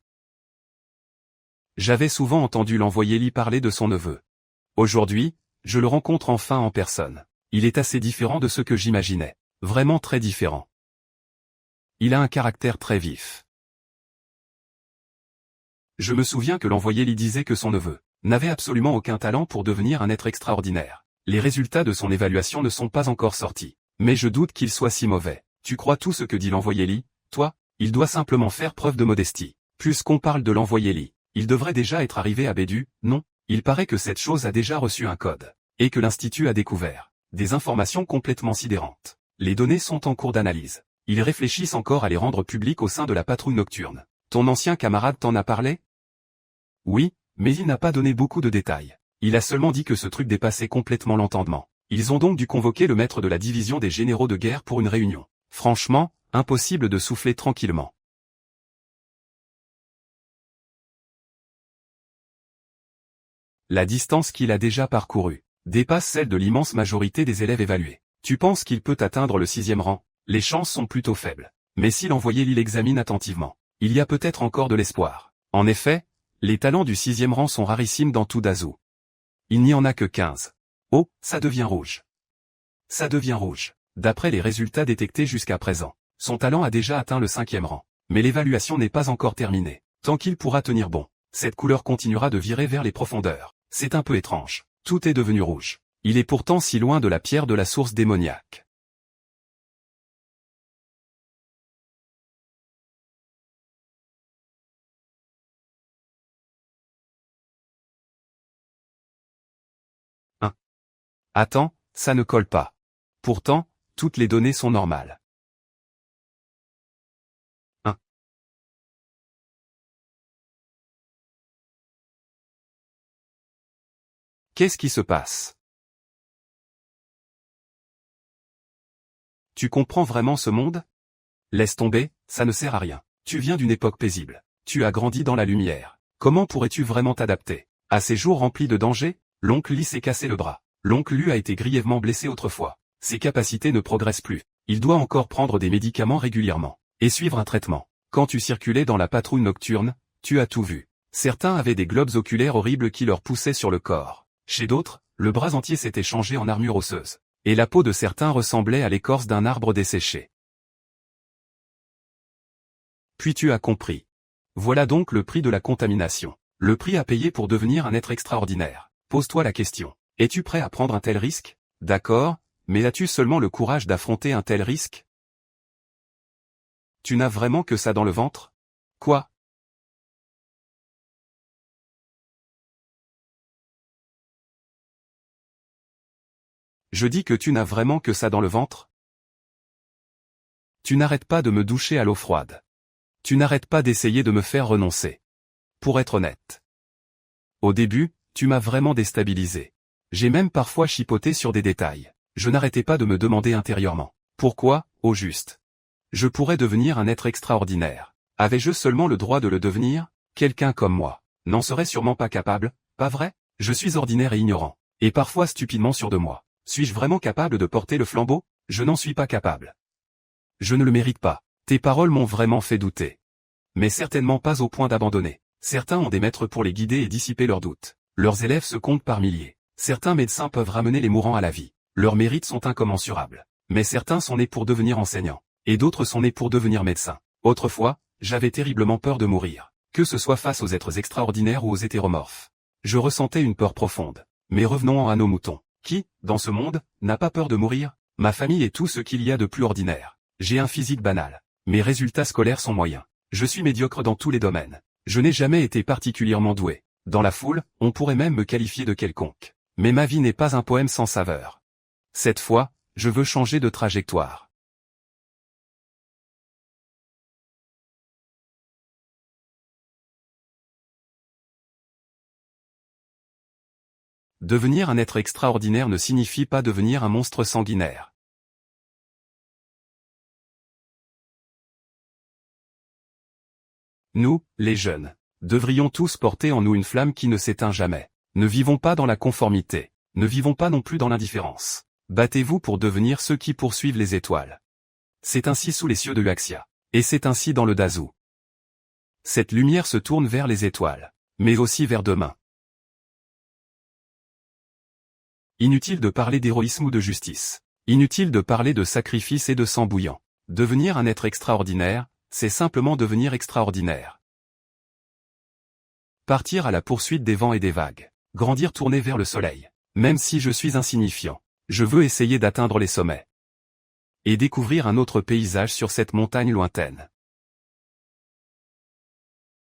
J'avais souvent entendu l'envoyé Lee parler de son neveu. Aujourd'hui, je le rencontre enfin en personne. Il est assez différent de ce que j'imaginais. Vraiment très différent. Il a un caractère très vif. Je me souviens que l'envoyé Lee disait que son neveu n'avait absolument aucun talent pour devenir un être extraordinaire. Les résultats de son évaluation ne sont pas encore sortis. Mais je doute qu'il soit si mauvais. Tu crois tout ce que dit l'envoyé Lee, toi? Il doit simplement faire preuve de modestie. Puisqu'on parle de l'envoyé Lee, il devrait déjà être arrivé à Bédu, non? Il paraît que cette chose a déjà reçu un code. Et que l'Institut a découvert des informations complètement sidérantes. Les données sont en cours d'analyse. Ils réfléchissent encore à les rendre publiques au sein de la patrouille nocturne. Ton ancien camarade t'en a parlé? Oui, mais il n'a pas donné beaucoup de détails. Il a seulement dit que ce truc dépassait complètement l'entendement. Ils ont donc dû convoquer le maître de la division des généraux de guerre pour une réunion. Franchement, impossible de souffler tranquillement. La distance qu'il a déjà parcourue dépasse celle de l'immense majorité des élèves évalués. Tu penses qu'il peut atteindre le 6e rang? Les chances sont plutôt faibles. Mais si l'envoyé lit l'examine attentivement, il y a peut-être encore de l'espoir. En effet, les talents du 6e rang sont rarissimes dans tout Dazhou. Il n'y en a que 15. Oh, ça devient rouge. Ça devient rouge. D'après les résultats détectés jusqu'à présent, son talent a déjà atteint le 5e rang. Mais l'évaluation n'est pas encore terminée. Tant qu'il pourra tenir bon, cette couleur continuera de virer vers les profondeurs. C'est un peu étrange. Tout est devenu rouge. Il est pourtant si loin de la pierre de la source démoniaque. Attends, ça ne colle pas. Pourtant, toutes les données sont normales. Qu'est-ce qui se passe? Tu comprends vraiment ce monde? Laisse tomber, ça ne sert à rien. Tu viens d'une époque paisible. Tu as grandi dans la lumière. Comment pourrais-tu vraiment t'adapter à ces jours remplis de dangers? L'oncle Lee s'est cassé le bras. L'oncle Lu a été grièvement blessé autrefois. Ses capacités ne progressent plus. Il doit encore prendre des médicaments régulièrement et suivre un traitement. Quand tu circulais dans la patrouille nocturne, tu as tout vu. Certains avaient des globes oculaires horribles qui leur poussaient sur le corps. Chez d'autres, le bras entier s'était changé en armure osseuse. Et la peau de certains ressemblait à l'écorce d'un arbre desséché. Puis tu as compris. Voilà donc le prix de la contamination. Le prix à payer pour devenir un être extraordinaire. Pose-toi la question. Es-tu prêt à prendre un tel risque? D'accord, mais as-tu seulement le courage d'affronter un tel risque? Tu n'as vraiment que ça dans le ventre? Quoi? Je dis que tu n'as vraiment que ça dans le ventre? Tu n'arrêtes pas de me doucher à l'eau froide. Tu n'arrêtes pas d'essayer de me faire renoncer. Pour être honnête. Au début, tu m'as vraiment déstabilisé. J'ai même parfois chipoté sur des détails. Je n'arrêtais pas de me demander intérieurement. Pourquoi, au juste? Je pourrais devenir un être extraordinaire. Avais-je seulement le droit de le devenir? Quelqu'un comme moi n'en serait sûrement pas capable, pas vrai? Je suis ordinaire et ignorant. Et parfois stupidement sûr de moi. Suis-je vraiment capable de porter le flambeau? Je n'en suis pas capable. Je ne le mérite pas. Tes paroles m'ont vraiment fait douter. Mais certainement pas au point d'abandonner. Certains ont des maîtres pour les guider et dissiper leurs doutes. Leurs élèves se comptent par milliers. Certains médecins peuvent ramener les mourants à la vie. Leurs mérites sont incommensurables. Mais certains sont nés pour devenir enseignants. Et d'autres sont nés pour devenir médecins. Autrefois, j'avais terriblement peur de mourir. Que ce soit face aux êtres extraordinaires ou aux hétéromorphes. Je ressentais une peur profonde. Mais revenons à nos moutons. Qui, dans ce monde, n'a pas peur de mourir? Ma famille est tout ce qu'il y a de plus ordinaire. J'ai un physique banal. Mes résultats scolaires sont moyens. Je suis médiocre dans tous les domaines. Je n'ai jamais été particulièrement doué. Dans la foule, on pourrait même me qualifier de quelconque. Mais ma vie n'est pas un poème sans saveur. Cette fois, je veux changer de trajectoire. Devenir un être extraordinaire ne signifie pas devenir un monstre sanguinaire. Nous, les jeunes, devrions tous porter en nous une flamme qui ne s'éteint jamais. Ne vivons pas dans la conformité. Ne vivons pas non plus dans l'indifférence. Battez-vous pour devenir ceux qui poursuivent les étoiles. C'est ainsi sous les cieux de Huaxia. Et c'est ainsi dans le Dazhou. Cette lumière se tourne vers les étoiles, mais aussi vers demain. Inutile de parler d'héroïsme ou de justice. Inutile de parler de sacrifice et de sang bouillant. Devenir un être extraordinaire, c'est simplement devenir extraordinaire. Partir à la poursuite des vents et des vagues. Grandir tourné vers le soleil. Même si je suis insignifiant, je veux essayer d'atteindre les sommets. Et découvrir un autre paysage sur cette montagne lointaine.